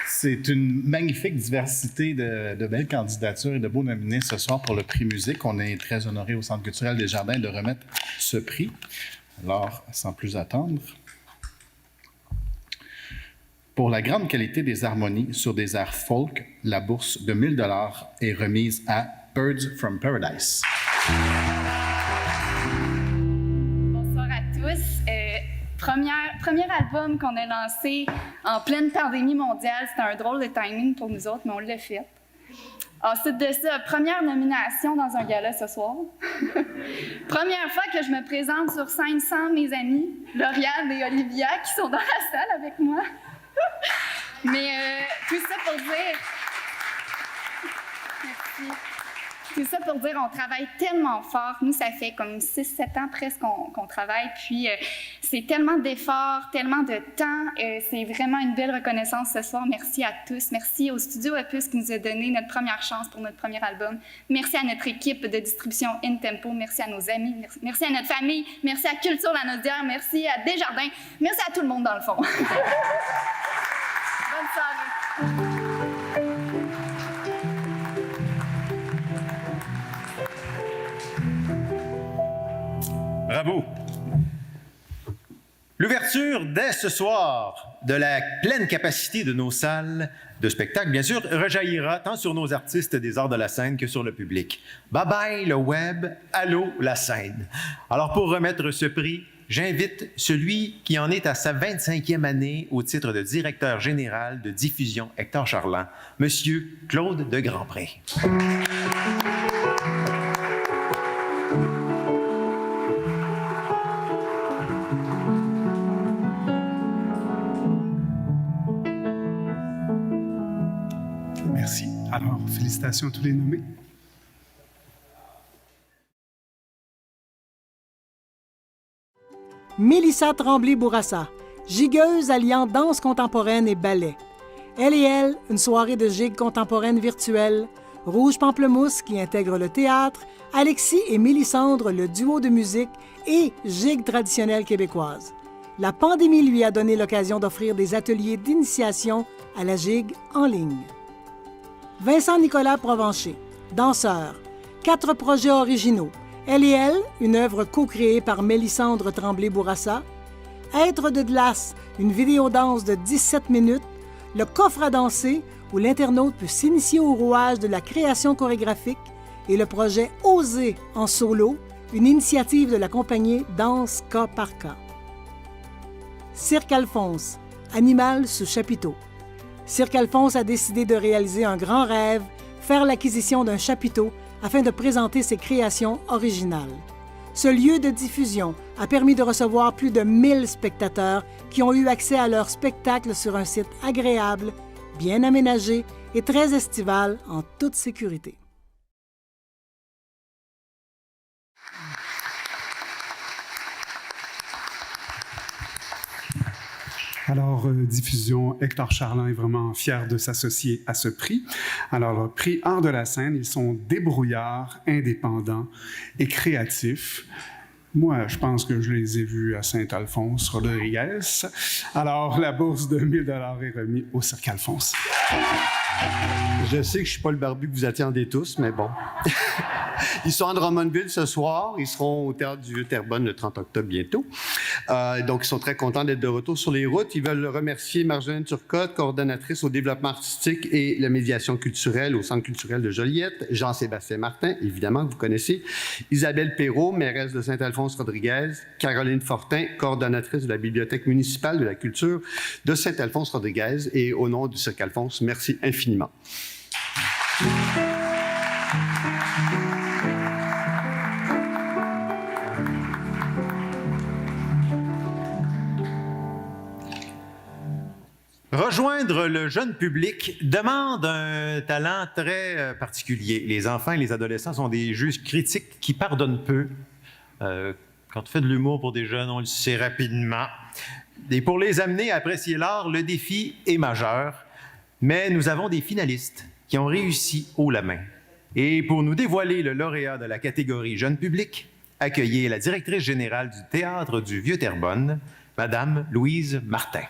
U: C'est une magnifique diversité de belles candidatures et de beaux nominés ce soir pour le prix musique. On est très honorés au Centre culturel Desjardins de remettre ce prix. Alors, sans plus attendre, pour la grande qualité des harmonies sur des airs folk, la bourse de 1 000 $ est remise à Birds from Paradise.
V: Bonsoir à tous. Premier album qu'on a lancé en pleine pandémie mondiale. C'était un drôle de timing pour nous autres, mais on l'a fait. Ensuite de ça, première nomination dans un gala ce soir. Première fois que je me présente sur scène sans mes amis, Lauriane et Olivia, qui sont dans la salle avec moi. Mais tout ça pour dire... Merci. Tout ça pour dire, on travaille tellement fort. Nous, ça fait comme 6-7 ans presque qu'on travaille. Puis, c'est tellement d'efforts, tellement de temps. C'est vraiment une belle reconnaissance ce soir. Merci à tous. Merci au Studio Opus qui nous a donné notre première chance pour notre premier album. Merci à notre équipe de distribution In Tempo. Merci à nos amis. Merci à notre famille. Merci à Culture La Naudière. Merci à Desjardins. Merci à tout le monde, dans le fond. Bonne soirée.
I: Bravo! L'ouverture dès ce soir de la pleine capacité de nos salles de spectacle, bien sûr, rejaillira tant sur nos artistes des arts de la scène que sur le public. Bye bye le web, allô la scène. Alors pour remettre ce prix, j'invite celui qui en est à sa 25e année au titre de directeur général de diffusion Hector Charland, Monsieur Claude de Grandpré.
T: Merci. Alors, félicitations à tous les nommés.
L: Mélissa Tremblay-Bourassa, gigueuse alliant danse contemporaine et ballet. Elle et elle, une soirée de gigue contemporaine virtuelle. Rouge Pamplemousse qui intègre le théâtre, Alexis et Mélissandre, le duo de musique et gigue traditionnelle québécoise. La pandémie lui a donné l'occasion d'offrir des ateliers d'initiation à la gigue en ligne. Vincent Nicolas Provencher, danseur. 4 projets originaux. Elle et elle, une œuvre co-créée par Mélissandre Tremblay-Bourassa. Être de glace, une vidéo-danse de 17 minutes. Le coffre à danser, où l'internaute peut s'initier au rouage de la création chorégraphique. Et le projet Oser en solo, une initiative de la compagnie Danse Cas par Cas. Cirque Alphonse, animal sous chapiteau. Cirque Alphonse a décidé de réaliser un grand rêve, faire l'acquisition d'un chapiteau afin de présenter ses créations originales. Ce lieu de diffusion a permis de recevoir plus de 1000 spectateurs qui ont eu accès à leur spectacle sur un site agréable, bien aménagé et très estival en toute sécurité.
B: Alors, Diffusion, Hector Charland est vraiment fier de s'associer à ce prix. Alors, le prix Art de la scène, ils sont débrouillards, indépendants et créatifs. Moi, je pense que je les ai vus à Saint-Alphonse, Rodriguez. Alors, la bourse de 1 000 $ est remise au Cirque Alphonse.
C: Je sais que je ne suis pas le barbu que vous attendez tous, mais bon. Ils sont à Drummondville ce soir. Ils seront au Théâtre du Vieux-Terrebonne le 30 octobre bientôt. Donc, ils sont très contents d'être de retour sur les routes. Ils veulent remercier Marjolaine Turcotte, coordonnatrice au développement artistique et la médiation culturelle au Centre culturel de Joliette. Jean-Sébastien Martin, évidemment, que vous connaissez. Isabelle Perrault, mairesse de Saint-Alphonse-Rodriguez. Caroline Fortin, coordonnatrice de la Bibliothèque municipale de la culture de Saint-Alphonse-Rodriguez. Et au nom du Cirque Alphonse, merci infiniment.
I: Rejoindre le jeune public demande un talent très particulier. Les enfants et les adolescents sont des juges critiques qui pardonnent peu. Quand on fait de l'humour pour des jeunes, on le sait rapidement. Et pour les amener à apprécier l'art, le défi est majeur. Mais nous avons des finalistes qui ont réussi haut la main. Et pour nous dévoiler le lauréat de la catégorie jeune public, accueillez la directrice générale du Théâtre du Vieux-Terrebonne, Madame Louise Martin.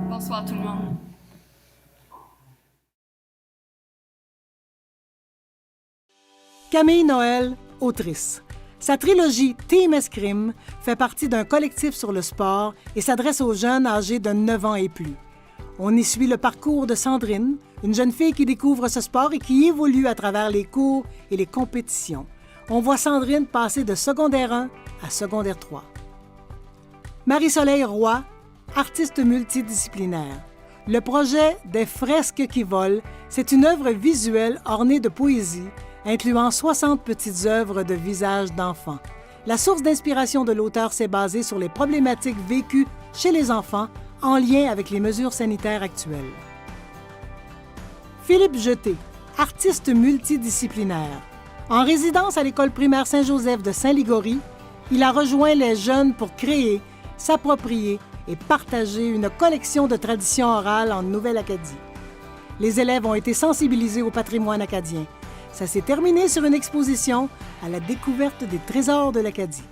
W: Bonsoir tout le monde.
L: Camille Noël, autrice. Sa trilogie Team Escrime fait partie d'un collectif sur le sport et s'adresse aux jeunes âgés de 9 ans et plus. On y suit le parcours de Sandrine, une jeune fille qui découvre ce sport et qui évolue à travers les cours et les compétitions. On voit Sandrine passer de secondaire 1 à secondaire 3. Marie-Soleil Roy, artiste multidisciplinaire. Le projet Des fresques qui volent, c'est une œuvre visuelle ornée de poésie, incluant 60 petites œuvres de visages d'enfants. La source d'inspiration de l'auteur s'est basée sur les problématiques vécues chez les enfants en lien avec les mesures sanitaires actuelles. Philippe Jeté, artiste multidisciplinaire. En résidence à l'école primaire Saint-Joseph de Saint-Ligory, il a rejoint les jeunes pour créer, s'approprier et partager une collection de traditions orales en Nouvelle-Acadie. Les élèves ont été sensibilisés au patrimoine acadien. Ça s'est terminé sur une exposition à la découverte des trésors de l'Acadie.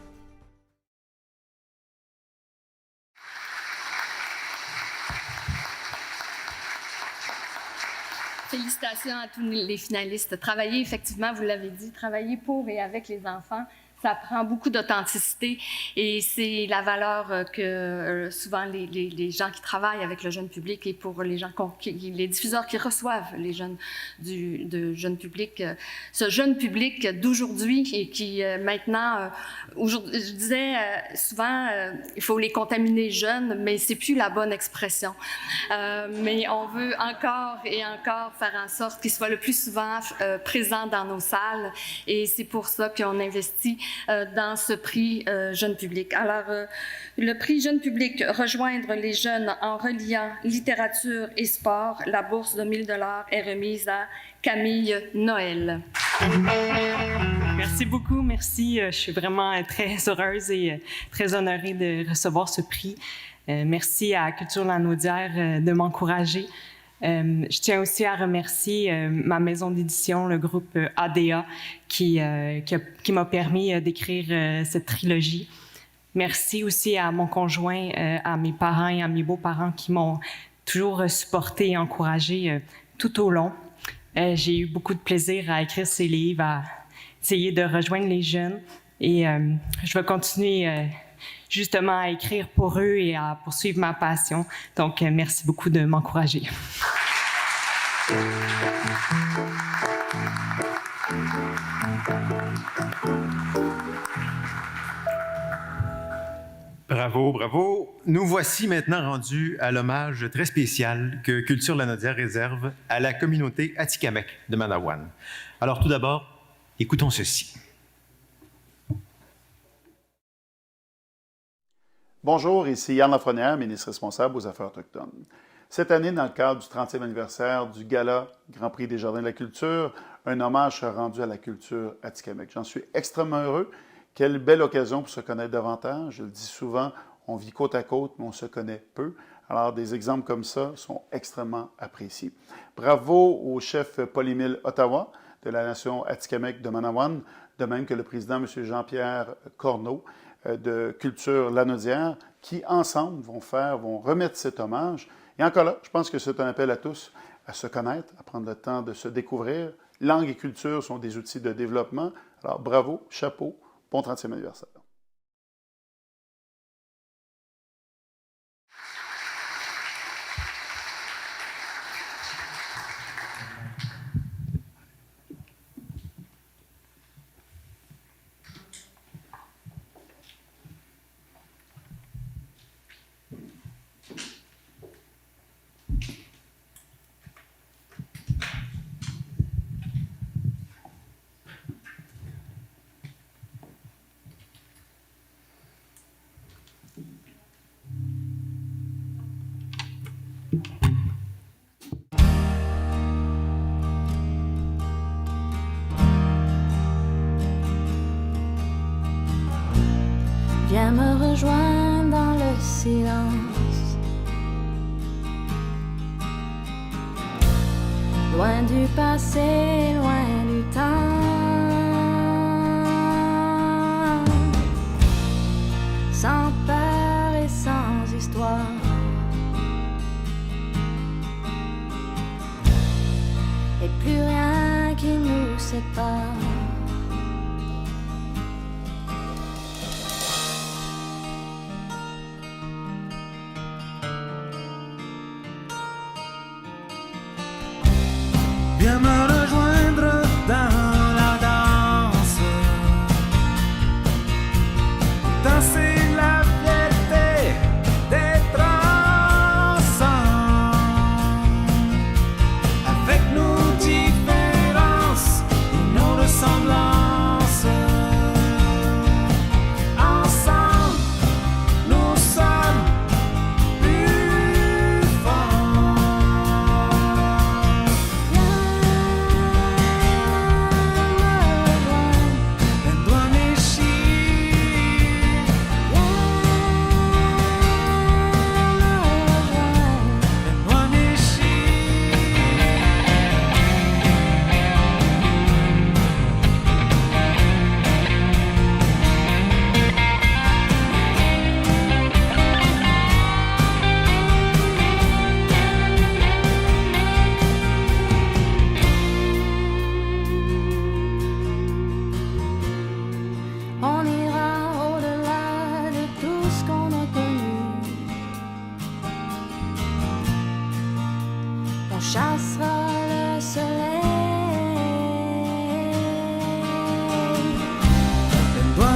W: Félicitations à tous les finalistes. Travailler, effectivement, vous l'avez dit, travailler pour et avec les enfants, ça prend beaucoup d'authenticité et c'est la valeur que souvent les gens qui travaillent avec le jeune public et pour les gens les diffuseurs qui reçoivent les jeunes de jeune public, ce jeune public d'aujourd'hui et qui maintenant, je disais souvent, il faut les contaminer jeunes, mais c'est plus la bonne expression. Mais on veut encore et encore faire en sorte qu'ils soient le plus souvent présents dans nos salles et c'est pour ça qu'on investit dans ce prix Jeune Public. Alors, le prix Jeune Public, rejoindre les jeunes en reliant littérature et sport, la bourse de 1 000 $ est remise à Camille Noël.
D: Merci beaucoup, merci. Je suis vraiment très heureuse et très honorée de recevoir ce prix. Merci à Culture Lanaudière de m'encourager. Je tiens aussi à remercier ma maison d'édition, le groupe ADA, qui m'a permis d'écrire cette trilogie. Merci aussi à mon conjoint, à mes parents et à mes beaux-parents qui m'ont toujours supporté et encouragé tout au long. J'ai eu beaucoup de plaisir à écrire ces livres, à essayer de rejoindre les jeunes et je vais continuer justement à écrire pour eux et à poursuivre ma passion. Donc, merci beaucoup de m'encourager.
I: Bravo, bravo. Nous voici maintenant rendus à l'hommage très spécial que Culture Lanaudière réserve à la communauté Atikamekw de Manawan. Alors tout d'abord, écoutons ceci.
E: Bonjour, ici Yann Lafrenière, ministre responsable aux Affaires autochtones. Cette année, dans le cadre du 30e anniversaire du Gala Grand Prix des Jardins de la Culture, un hommage sera rendu à la culture Atikamekw. J'en suis extrêmement heureux. Quelle belle occasion pour se connaître davantage. Je le dis souvent, on vit côte à côte, mais on se connaît peu. Alors, des exemples comme ça sont extrêmement appréciés. Bravo au chef Paul-Émile Ottawa de la nation Atikamekw de Manawan, de même que le président M. Jean-Pierre Corneau de Culture Lanaudière, qui ensemble vont remettre cet hommage. Et encore là, je pense que c'est un appel à tous à se connaître, à prendre le temps de se découvrir. Langue et culture sont des outils de développement. Alors, bravo, chapeau. Bon 30e anniversaire.
F: Viens me rejoindre dans le silence, loin du passé, loin du temps, sans peur et sans histoire. Et plus rien qui nous sépare.
X: Viens me rejoindre dans la danse, danser la fierté d'être ensemble, avec nos différences et nos ressemblances. Ensemble, nous sommes plus forts.
F: On ira au-delà de tout ce qu'on a connu. On chassera le soleil.
X: Viens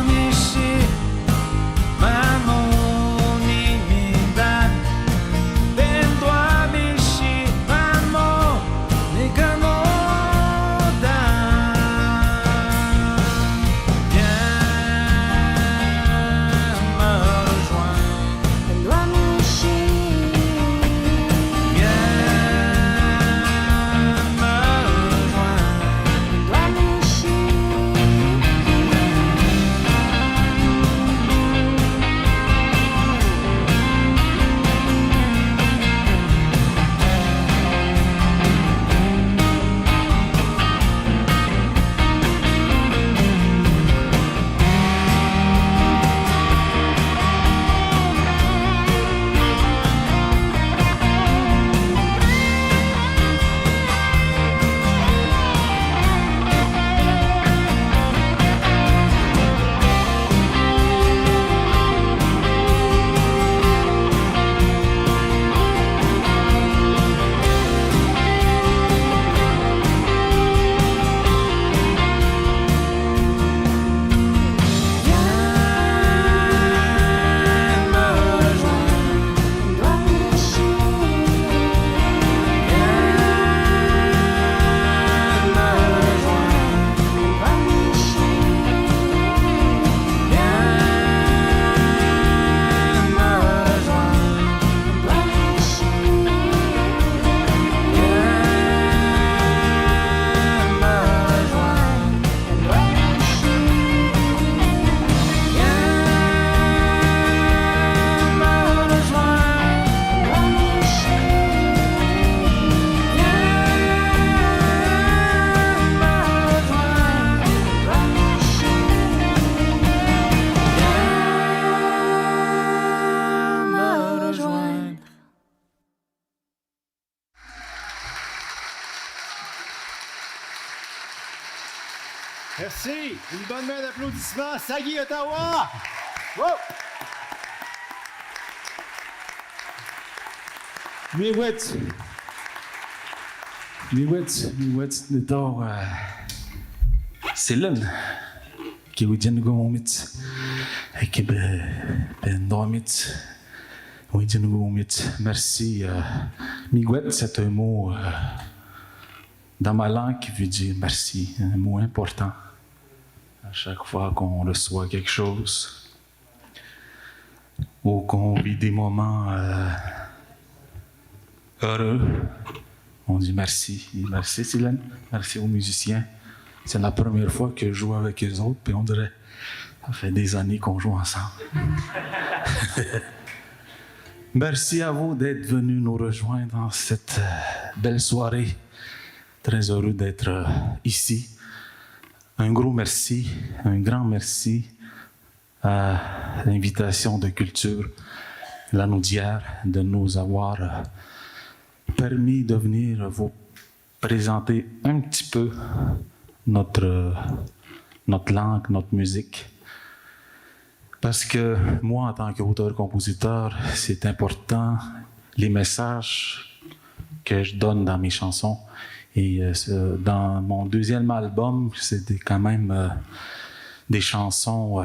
I: Merci. Une bonne main d'applaudissements. Sagui, Ottawa. Wow.
A: Miigwech nito silan ki wijan gomit ki ben domit wijan gomit. Merci. Miigwech, c'est un mot dans ma langue qui veut dire merci, un mot important à chaque fois qu'on reçoit quelque chose ou qu'on vit des moments heureux. On dit merci. Merci Céline, merci aux musiciens. C'est la première fois que je joue avec eux autres, puis on dirait, ça fait des années qu'on joue ensemble. Merci à vous d'être venus nous rejoindre dans cette belle soirée. Très heureux d'être ici. Un gros merci, un grand merci à l'invitation de Culture Lanaudière de nous avoir permis de venir vous présenter un petit peu notre langue, notre musique. Parce que moi, en tant qu'auteur-compositeur, c'est important, les messages que je donne dans mes chansons. Et dans mon deuxième album, c'était quand même des chansons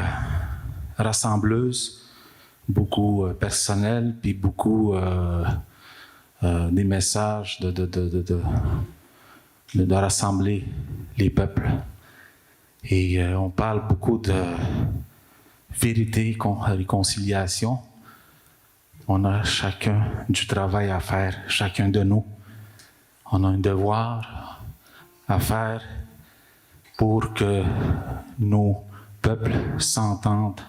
A: rassembleuses, beaucoup personnelles, puis beaucoup des messages de rassembler les peuples. Et on parle beaucoup de vérité, réconciliation. On a chacun du travail à faire, chacun de nous. On a un devoir à faire pour que nos peuples s'entendent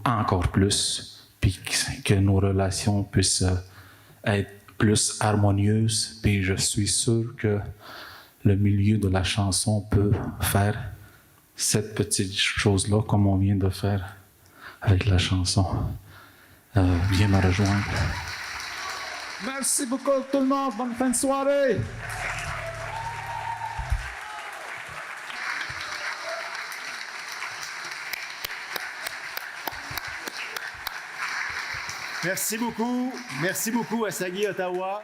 A: encore plus, puis que nos relations puissent être plus harmonieuses. Puis je suis sûr que le milieu de la chanson peut faire cette petite chose-là, comme on vient de faire avec la chanson. Viens me rejoindre.
X: Merci beaucoup tout le monde. Bonne fin de soirée.
I: Merci beaucoup. Merci beaucoup à Sagui, Ottawa.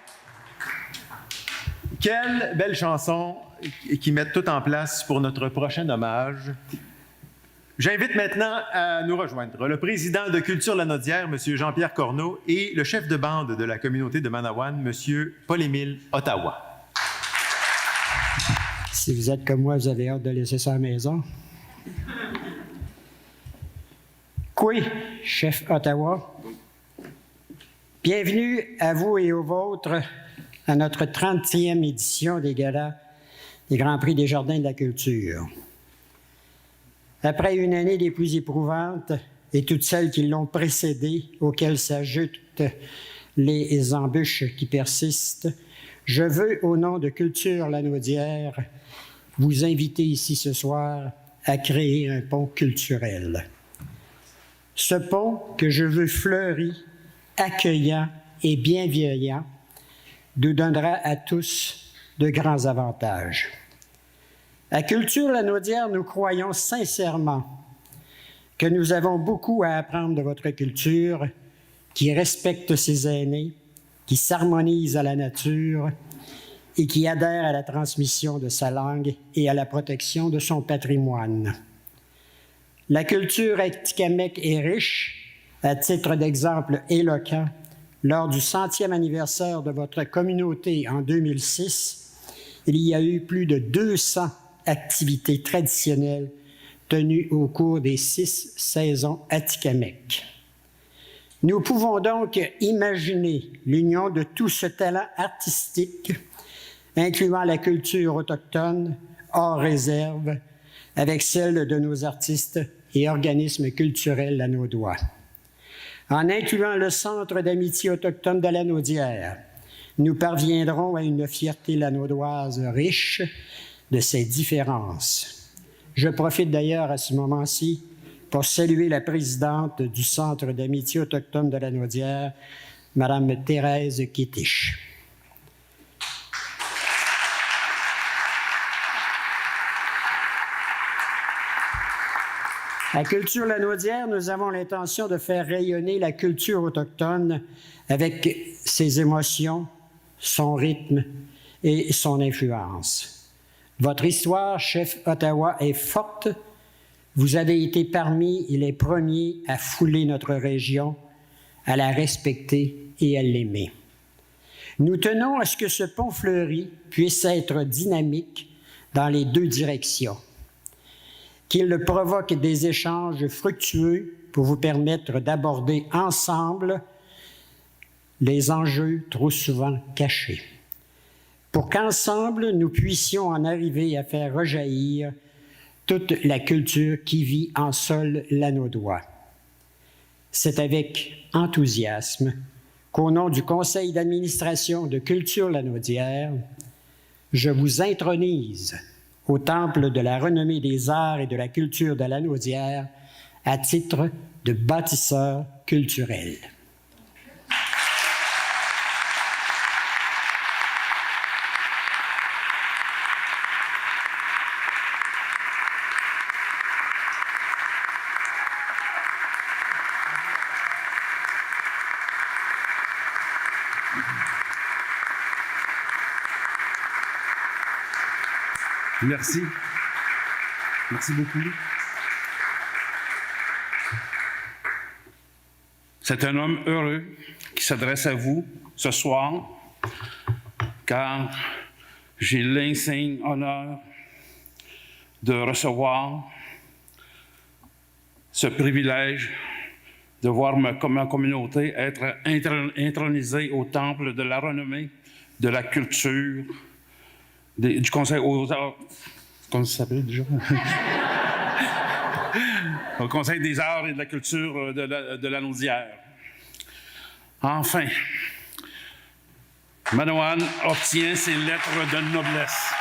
I: Quelle belle chanson qui met tout en place pour notre prochain hommage. J'invite maintenant à nous rejoindre le président de Culture Lanaudière, M. Jean-Pierre Corneau, et le chef de bande de la communauté de Manawan, M. Paul-Émile Ottawa.
G: Si vous êtes comme moi, vous avez hâte de laisser ça à la maison. Oui, chef Ottawa. Bienvenue à vous et aux vôtres à notre 30e édition des galas des Grands Prix des Jardins de la Culture. Après une année des plus éprouvantes et toutes celles qui l'ont précédée, auxquelles s'ajoutent les embûches qui persistent, je veux, au nom de Culture Lanaudière, vous inviter ici ce soir à créer un pont culturel. Ce pont que je veux fleuri, accueillant et bienveillant, nous donnera à tous de grands avantages. À Culture Lanaudière, nous croyons sincèrement que nous avons beaucoup à apprendre de votre culture, qui respecte ses aînés, qui s'harmonise à la nature et qui adhère à la transmission de sa langue et à la protection de son patrimoine. La culture atikamekw est riche, à titre d'exemple éloquent, lors du 100e anniversaire de votre communauté en 2006, il y a eu plus de 200 activités traditionnelles tenues au cours des 6 saisons atikamekw. Nous pouvons donc imaginer l'union de tout ce talent artistique, incluant la culture autochtone, hors réserve, avec celle de nos artistes et organismes culturels lanaudois. En incluant le Centre d'amitié autochtone de Lanaudière, nous parviendrons à une fierté lanaudoise riche de ses différences. Je profite d'ailleurs à ce moment-ci pour saluer la présidente du Centre d'amitié autochtone de Lanaudière, Mme Thérèse Kétiche. À Culture Lanaudière, nous avons l'intention de faire rayonner la culture autochtone avec ses émotions, son rythme et son influence. Votre histoire, chef Ottawa, est forte. Vous avez été parmi les premiers à fouler notre région, à la respecter et à l'aimer. Nous tenons à ce que ce pont fleuri puisse être dynamique dans les deux directions, qu'il provoque des échanges fructueux pour vous permettre d'aborder ensemble les enjeux trop souvent cachés, pour qu'ensemble nous puissions en arriver à faire rejaillir toute la culture qui vit en sol lanaudois. C'est avec enthousiasme qu'au nom du Conseil d'administration de Culture Lanaudière, je vous intronise au Temple de la renommée des arts et de la culture de Lanaudière à titre de bâtisseur culturel.
A: Merci. Merci beaucoup. C'est un homme heureux qui s'adresse à vous ce soir, car j'ai l'insigne honneur de recevoir ce privilège de voir ma communauté être intronisée au temple de la renommée, de la culture, du Conseil aux arts. Comment ça s'appelle déjà? Au Conseil des arts et de la culture de Lanaudière. Enfin, Manawan obtient ses lettres de noblesse.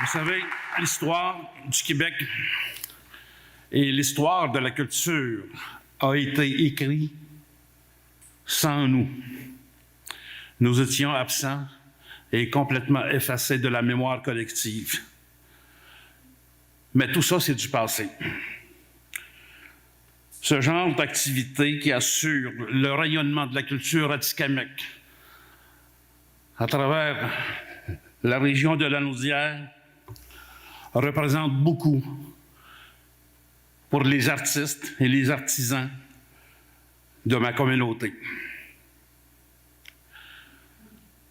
A: Vous savez, l'histoire du Québec et l'histoire de la culture a été écrite sans nous. Nous étions absents et complètement effacés de la mémoire collective. Mais tout ça, c'est du passé. Ce genre d'activité qui assure le rayonnement de la culture atikamekw à travers la région de Lanaudière représente beaucoup pour les artistes et les artisans de ma communauté.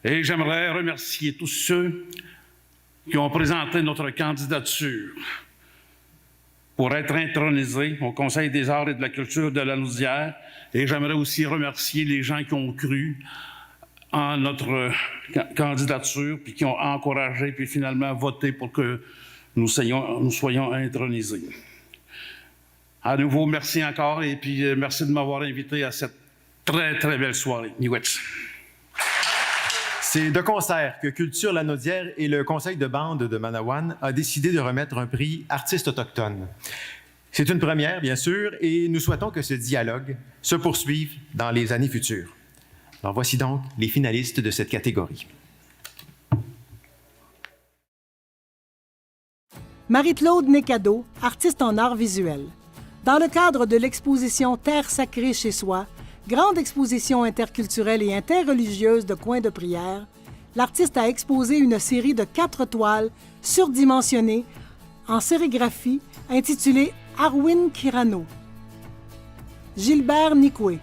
A: Et j'aimerais remercier tous ceux qui ont présenté notre candidature pour être intronisés au Conseil des arts et de la culture de Lanaudière. Et j'aimerais aussi remercier les gens qui ont cru en notre candidature, puis qui ont encouragé, puis finalement voté pour que nous soyons intronisés. À nouveau, merci encore, et puis merci de m'avoir invité à cette très, très belle soirée. Miigwech.
I: C'est de concert que Culture Lanaudière et le Conseil de bande de Manawan a décidé de remettre un prix artiste autochtone. C'est une première, bien sûr, et nous souhaitons que ce dialogue se poursuive dans les années futures. Alors voici donc les finalistes de cette catégorie.
L: Marie-Claude Nécado, artiste en art visuel. Dans le cadre de l'exposition Terre sacrée chez soi, grande exposition interculturelle et interreligieuse de coins de prière, l'artiste a exposé une série de 4 toiles surdimensionnées en sérigraphie intitulée Arwin Kirano. Gilbert Nikwe,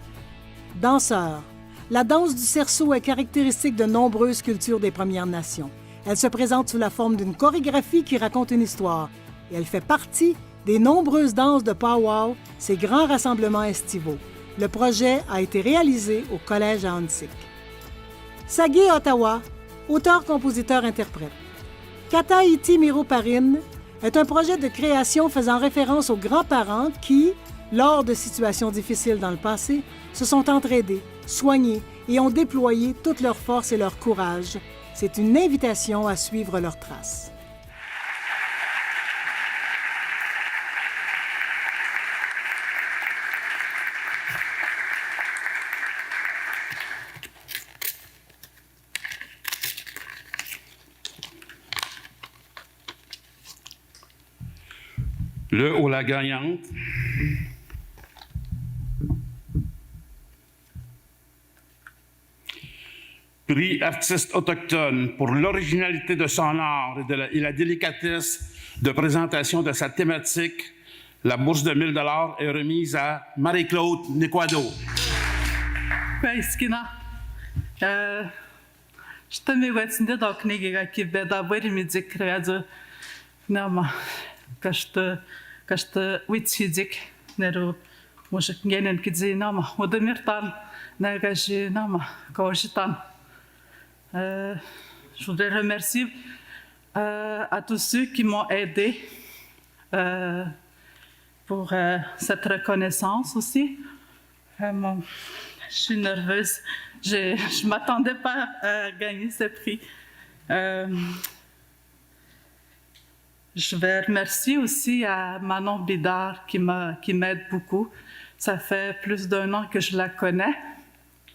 L: danseur. La danse du cerceau est caractéristique de nombreuses cultures des Premières Nations. Elle se présente sous la forme d'une chorégraphie qui raconte une histoire et elle fait partie des nombreuses danses de pow-wow, ces grands rassemblements estivaux. Le projet a été réalisé au Collège à Hansik. Sagé Ottawa, auteur, compositeur, interprète. Kata Iti Miroparine est un projet de création faisant référence aux grands-parents qui, lors de situations difficiles dans le passé, se sont entraidés, soignés et ont déployé toute leur force et leur courage. C'est une invitation à suivre leurs traces.
H: Le ou la gagnante. Prix artiste autochtone pour l'originalité de son art et la délicatesse de présentation de sa thématique. La bourse de 1 000 $ est remise à Marie-Claude Niquado.
J: Kaiskina. Что ми вецнде до книги ки беда бери мизик kreazu. Nama kashta witshidik nero moshe ngenen kidzi nama modemirtan nagaji nama kaojitan. Je voudrais remercier à tous ceux qui m'ont aidé pour cette reconnaissance aussi. Je suis nerveuse. Je ne m'attendais pas à gagner ce prix. Je vais remercier aussi à Manon Bidard qui m'aide beaucoup. Ça fait plus d'1 an que je la connais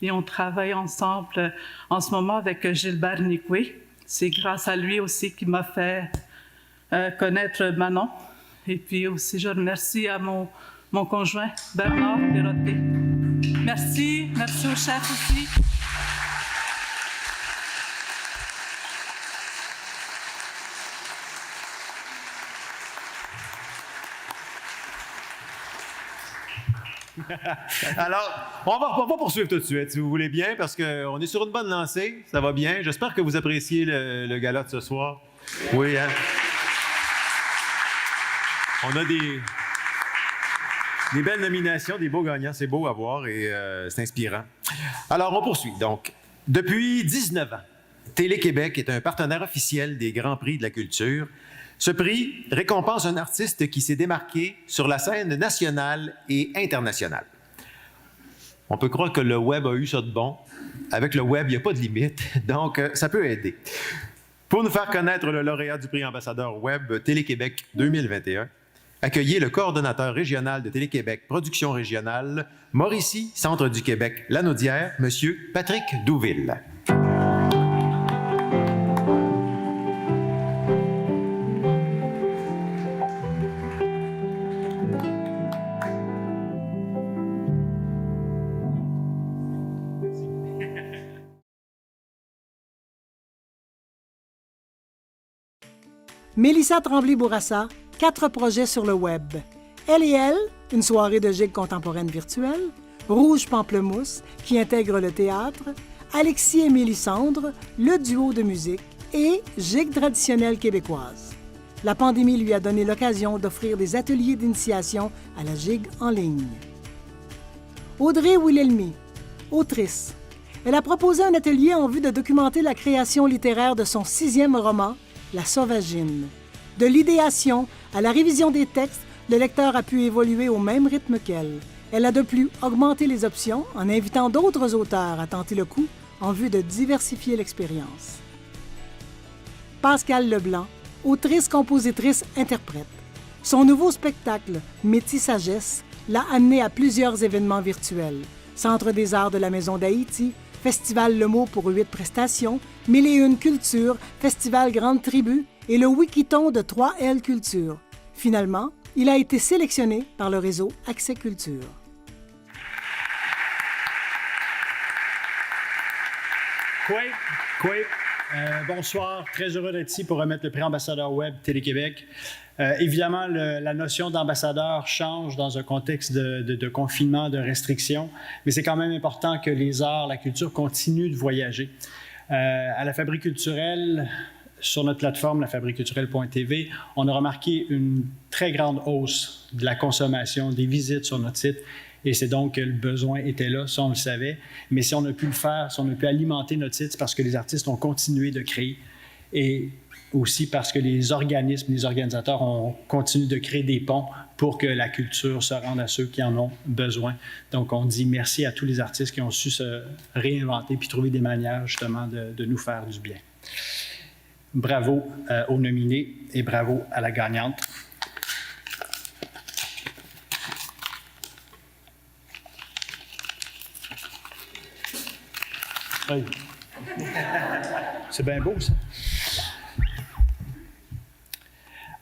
J: et on travaille ensemble en ce moment avec Gilbert Nicoué. C'est grâce à lui aussi qui m'a fait connaître Manon. Et puis aussi, je remercie à mon conjoint Bernard Perroté. Merci au chef aussi.
I: Alors, on va poursuivre tout de suite, si vous voulez bien, parce qu'on est sur une bonne lancée, ça va bien. J'espère que vous appréciez le gala de ce soir. Oui, hein? On a des belles nominations, des beaux gagnants, c'est beau à voir et c'est inspirant. Alors, on poursuit. Donc, depuis 19 ans, Télé-Québec est un partenaire officiel des Grands Prix de la culture. Ce prix récompense un artiste qui s'est démarqué sur la scène nationale et internationale. On peut croire que le web a eu ça de bon. Avec le web, il n'y a pas de limite, donc ça peut aider. Pour nous faire connaître le lauréat du prix ambassadeur web Télé-Québec 2021, accueillez le coordonnateur régional de Télé-Québec Production régionale, Mauricie, Centre du Québec, Lanaudière, M. Patrick Douville.
L: Mélissa Tremblay-Bourassa, 4 projets sur le web. Elle et elle, une soirée de gigue contemporaine virtuelle. Rouge Pamplemousse, qui intègre le théâtre. Alexis et Mélissandre, le duo de musique. Et gigue traditionnelle québécoise. La pandémie lui a donné l'occasion d'offrir des ateliers d'initiation à la gigue en ligne. Audrey Wilhelmy, autrice. Elle a proposé un atelier en vue de documenter la création littéraire de son 6e roman, La Sauvagine. De l'idéation à la révision des textes, le lecteur a pu évoluer au même rythme qu'elle. Elle a de plus augmenté les options en invitant d'autres auteurs à tenter le coup en vue de diversifier l'expérience. Pascale Leblanc, autrice, compositrice, interprète. Son nouveau spectacle, Métis Sagesse, l'a amené à plusieurs événements virtuels. Centre des arts de la Maison d'Haïti, Festival Le Mot pour 8 prestations, 1001 Culture, Festival Grande Tribu et le Wikiton de 3L Culture. Finalement, il a été sélectionné par le réseau Accès Culture.
M: Bonsoir, très heureux d'être ici pour remettre le prix ambassadeur web Télé-Québec. Évidemment, la notion d'ambassadeur change dans un contexte de confinement, de restrictions, mais c'est quand même important que les arts, la culture continuent de voyager. À la Fabrique culturelle, sur notre plateforme, lafabriqueculturelle.tv, on a remarqué une très grande hausse de la consommation, des visites sur notre site. Et c'est donc que le besoin était là, ça on le savait. Mais si on a pu le faire, si on a pu alimenter notre site, c'est parce que les artistes ont continué de créer. Et aussi parce que les organismes, les organisateurs ont continué de créer des ponts pour que la culture se rende à ceux qui en ont besoin. Donc on dit merci à tous les artistes qui ont su se réinventer puis trouver des manières justement de nous faire du bien. Bravo aux nominés et bravo à la gagnante. C'est bien beau, ça.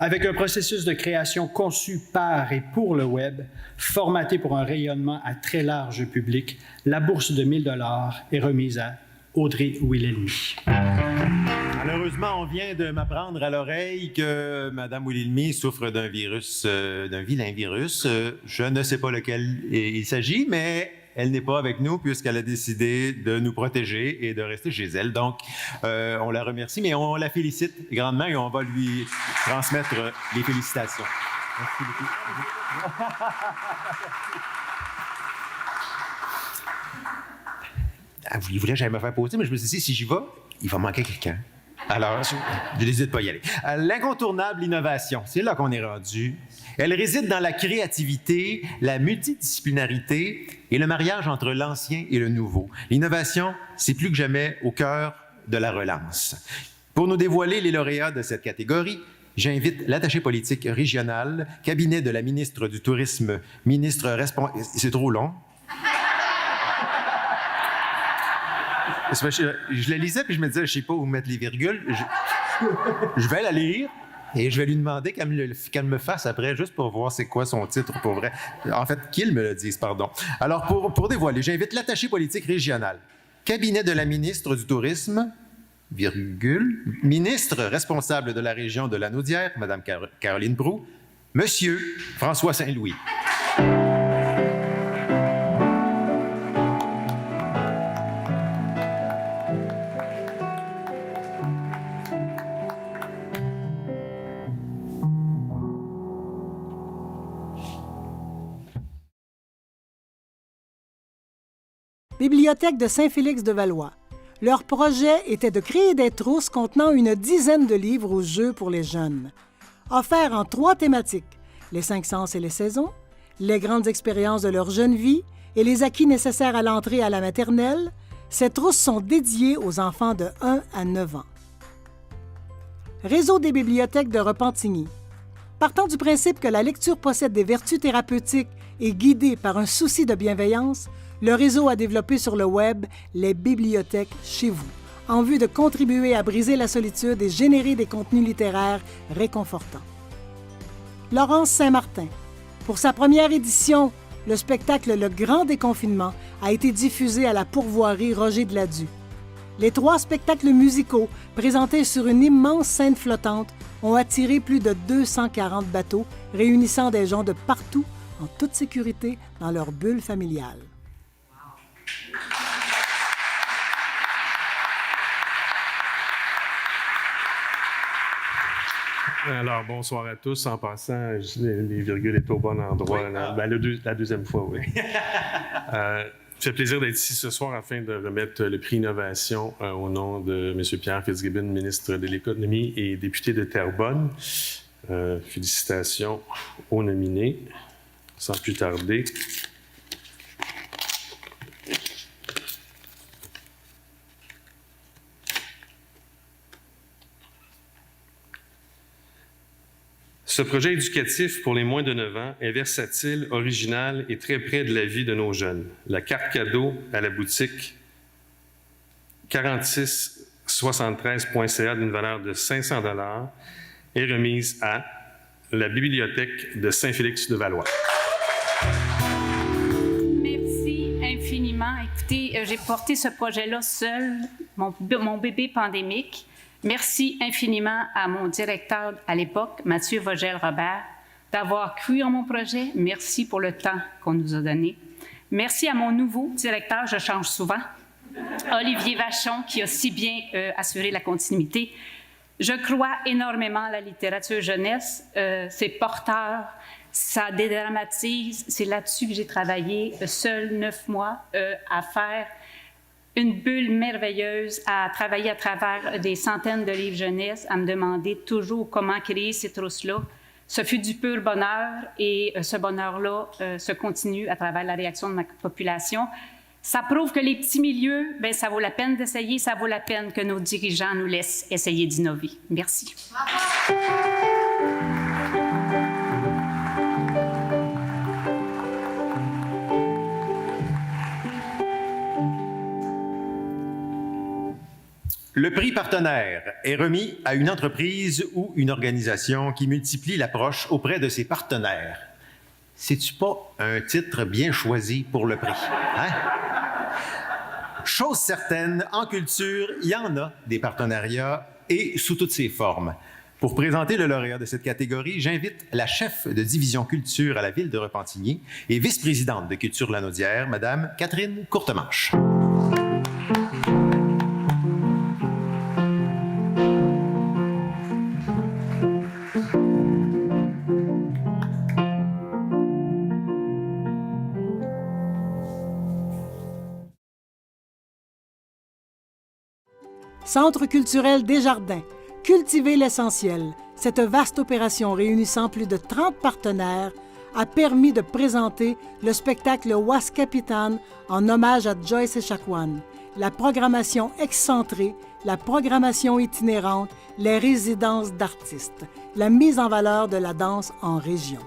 M: Avec un processus de création conçu par et pour le web, formaté pour un rayonnement à très large public, la bourse de 1 000 $ est remise à Audrey Wilhelmy.
I: Malheureusement, on vient de m'apprendre à l'oreille que Mme Wilhelmy souffre d'un virus, d'un vilain virus. Je ne sais pas lequel il s'agit, mais elle n'est pas avec nous puisqu'elle a décidé de nous protéger et de rester chez elle. Donc, on la remercie, mais on la félicite grandement et on va lui transmettre les félicitations. Merci beaucoup. Il voulait que j'aille me faire poser, mais je me suis dit, si j'y vais, il va manquer quelqu'un. Alors, je décide de pas y aller. L'incontournable innovation, c'est là qu'on est rendu. Elle réside dans la créativité, la multidisciplinarité et le mariage entre l'ancien et le nouveau. L'innovation, c'est plus que jamais au cœur de la relance. Pour nous dévoiler les lauréats de cette catégorie, j'invite l'attaché politique régional, cabinet de la ministre du Tourisme, ministre responsable... C'est trop long. Je la lisais puis je me disais, je sais pas où mettre les virgules. Je vais la lire et je vais lui demander qu'elle me fasse après, juste pour voir c'est quoi son titre pour vrai. En fait, qu'il me le dise, pardon. Alors, pour dévoiler, j'invite l'attaché politique régional, cabinet de la ministre du Tourisme, virgule, ministre responsable de la région de Lanaudière, Mme Caroline Proulx, Monsieur François Saint-Louis.
L: Bibliothèque de Saint-Félix-de-Valois. Leur projet était de créer des trousses contenant une dizaine de livres ou jeux pour les jeunes. Offerts en 3 thématiques, les 5 sens et les saisons, les grandes expériences de leur jeune vie et les acquis nécessaires à l'entrée à la maternelle, ces trousses sont dédiées aux enfants de 1 à 9 ans. Réseau des bibliothèques de Repentigny. Partant du principe que la lecture possède des vertus thérapeutiques et guidée par un souci de bienveillance, le réseau a développé sur le web les bibliothèques chez vous, en vue de contribuer à briser la solitude et générer des contenus littéraires réconfortants. Laurence Saint-Martin. Pour sa première édition, le spectacle Le Grand Déconfinement a été diffusé à la pourvoirie Roger de Ladue. Les 3 spectacles musicaux, présentés sur une immense scène flottante, ont attiré plus de 240 bateaux, réunissant des gens de partout, en toute sécurité, dans leur bulle familiale.
K: Alors, bonsoir à tous. En passant, les virgules étaient au bon endroit. Oui. La deuxième fois, oui. Ça fait plaisir d'être ici ce soir afin de remettre le prix Innovation au nom de M. Pierre Fitzgibbon, ministre de l'Économie et député de Terrebonne. Félicitations aux nominés. Sans plus tarder. Ce projet éducatif pour les moins de 9 ans est versatile, original et très près de la vie de nos jeunes. La carte cadeau à la boutique 4673.ca d'une valeur de 500 $ est remise à la Bibliothèque de Saint-Félix-de-Valois.
N: Merci infiniment. Écoutez, j'ai porté ce projet-là seul, mon bébé pandémique. Merci infiniment à mon directeur à l'époque, Mathieu Vogel-Robert, d'avoir cru en mon projet. Merci pour le temps qu'on nous a donné. Merci à mon nouveau directeur, je change souvent, Olivier Vachon, qui a si bien assuré la continuité. Je crois énormément à la littérature jeunesse. C'est porteur, ça dédramatise. C'est là-dessus que j'ai travaillé, seul 9 mois, à faire une bulle merveilleuse, à travailler à travers des centaines de livres jeunesse, à me demander toujours comment créer ces trousses-là. Ce fut du pur bonheur et ce bonheur-là se continue à travers la réaction de ma population. Ça prouve que les petits milieux, bien, ça vaut la peine d'essayer, ça vaut la peine que nos dirigeants nous laissent essayer d'innover. Merci.
I: Le prix partenaire est remis à une entreprise ou une organisation qui multiplie l'approche auprès de ses partenaires. C'est-tu pas un titre bien choisi pour le prix? Hein? Chose certaine, en culture, il y en a des partenariats et sous toutes ses formes. Pour présenter le lauréat de cette catégorie, j'invite la chef de division culture à la ville de Repentigny et vice-présidente de Culture Lanaudière, Mme Catherine Courtemanche.
L: Centre culturel Desjardins. Cultiver l'essentiel. Cette vaste opération réunissant plus de 30 partenaires a permis de présenter le spectacle Waskapitan en hommage à Joyce Echaquan, la programmation excentrée, la programmation itinérante, les résidences d'artistes, la mise en valeur de la danse en région.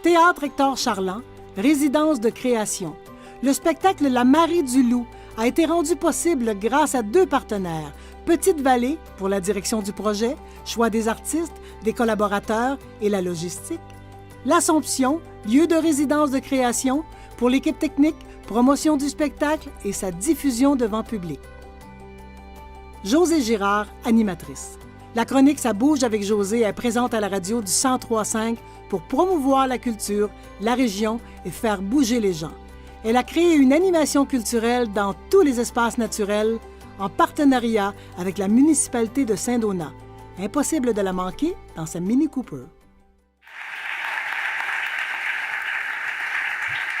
L: Théâtre Hector Charland, résidence de création. Le spectacle La Marie du Loup a été rendu possible grâce à 2 partenaires, Petite-Vallée pour la direction du projet, choix des artistes, des collaborateurs et la logistique, L'Assomption, lieu de résidence de création pour l'équipe technique, promotion du spectacle et sa diffusion devant public. Josée Girard, animatrice. La chronique Ça bouge avec Josée est présente à la radio du 103.5 pour promouvoir la culture, la région et faire bouger les gens. Elle a créé une animation culturelle dans tous les espaces naturels en partenariat avec la municipalité de Saint-Donat. Impossible de la manquer dans sa Mini Cooper.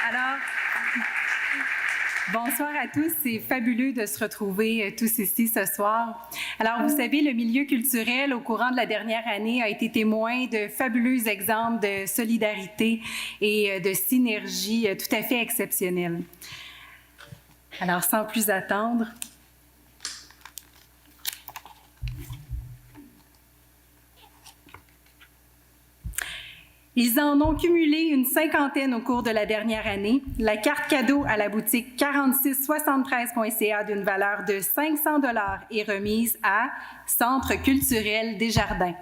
O: Alors, bonsoir à tous. C'est fabuleux de se retrouver tous ici ce soir. Alors, vous savez, le milieu culturel, au courant de la dernière année, a été témoin de fabuleux exemples de solidarité et de synergie tout à fait exceptionnels. Alors, sans plus attendre, ils en ont cumulé une 50aine au cours de la dernière année. La carte cadeau à la boutique 4673.ca d'une valeur de 500 $ est remise à Centre culturel Desjardins.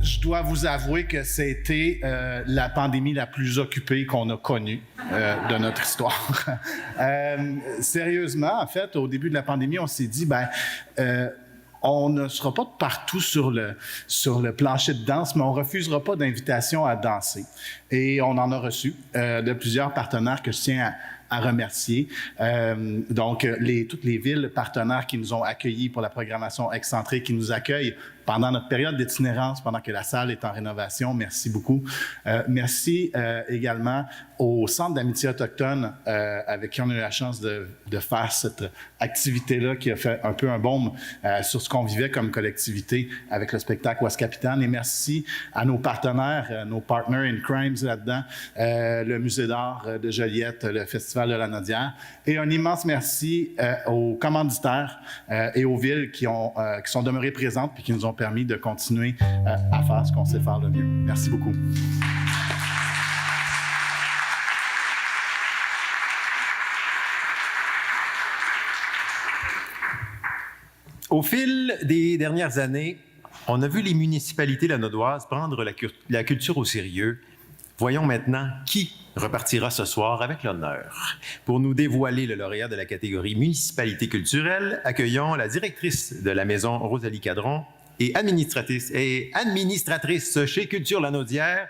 U: Je dois vous avouer que c'était la pandémie la plus occupée qu'on a connue de notre histoire. Sérieusement, en fait, au début de la pandémie, on s'est dit, on ne sera pas partout sur le plancher de danse, mais on ne refusera pas d'invitation à danser. Et on en a reçu de plusieurs partenaires que je tiens à remercier. Donc, toutes les villes partenaires qui nous ont accueillis pour la programmation excentrée, qui nous accueillent pendant notre période d'itinérance, pendant que la salle est en rénovation. Merci beaucoup. Merci également au Centre d'amitié autochtone avec qui on a eu la chance de faire cette activité-là qui a fait un peu un baume sur ce qu'on vivait comme collectivité avec le spectacle Waskapitan. Et merci à nos partenaires, nos partners in crimes là-dedans, le Musée d'art de Joliette, le Festival de la Lanaudière. Et un immense merci aux commanditaires et aux villes qui sont demeurées présentes et qui nous ont permis de continuer à faire ce qu'on sait faire le mieux. Merci beaucoup.
I: Au fil des dernières années, on a vu les municipalités lanaudoises prendre la culture au sérieux. Voyons maintenant qui repartira ce soir avec l'honneur. Pour nous dévoiler le lauréat de la catégorie Municipalité culturelle, accueillons la directrice de la maison Rosalie Cadron et administratrice chez Culture Lanaudière,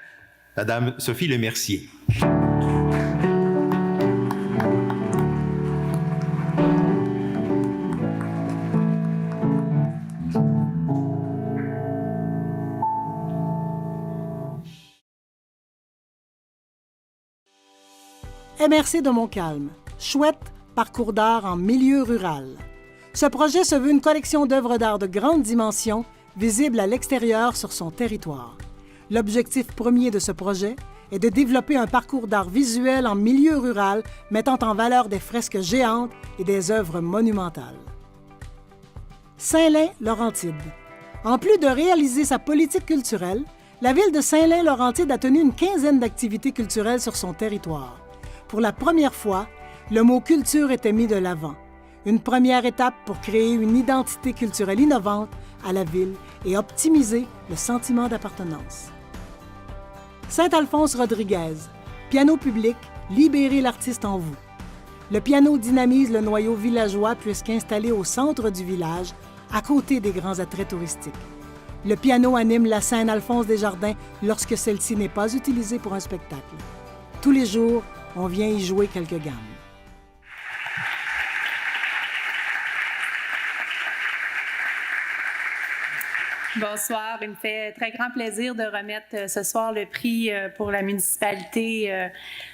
I: Madame Sophie Lemercier.
L: MRC de Montcalm, chouette parcours d'art en milieu rural. Ce projet se veut une collection d'œuvres d'art de grande dimension, visible à l'extérieur sur son territoire. L'objectif premier de ce projet est de développer un parcours d'art visuel en milieu rural mettant en valeur des fresques géantes et des œuvres monumentales. Saint-Lin-Laurentide. En plus de réaliser sa politique culturelle, la ville de Saint-Lin-Laurentide a tenu une quinzaine d'activités culturelles sur son territoire. Pour la première fois, le mot « culture » était mis de l'avant. Une première étape pour créer une identité culturelle innovante à la ville et optimiser le sentiment d'appartenance. Saint-Alphonse Rodriguez, piano public, libérez l'artiste en vous. Le piano dynamise le noyau villageois puisqu'installé au centre du village, à côté des grands attraits touristiques. Le piano anime la scène Alphonse Desjardins lorsque celle-ci n'est pas utilisée pour un spectacle. Tous les jours, on vient y jouer quelques gammes.
P: Bonsoir, il me fait très grand plaisir de remettre ce soir le prix pour la municipalité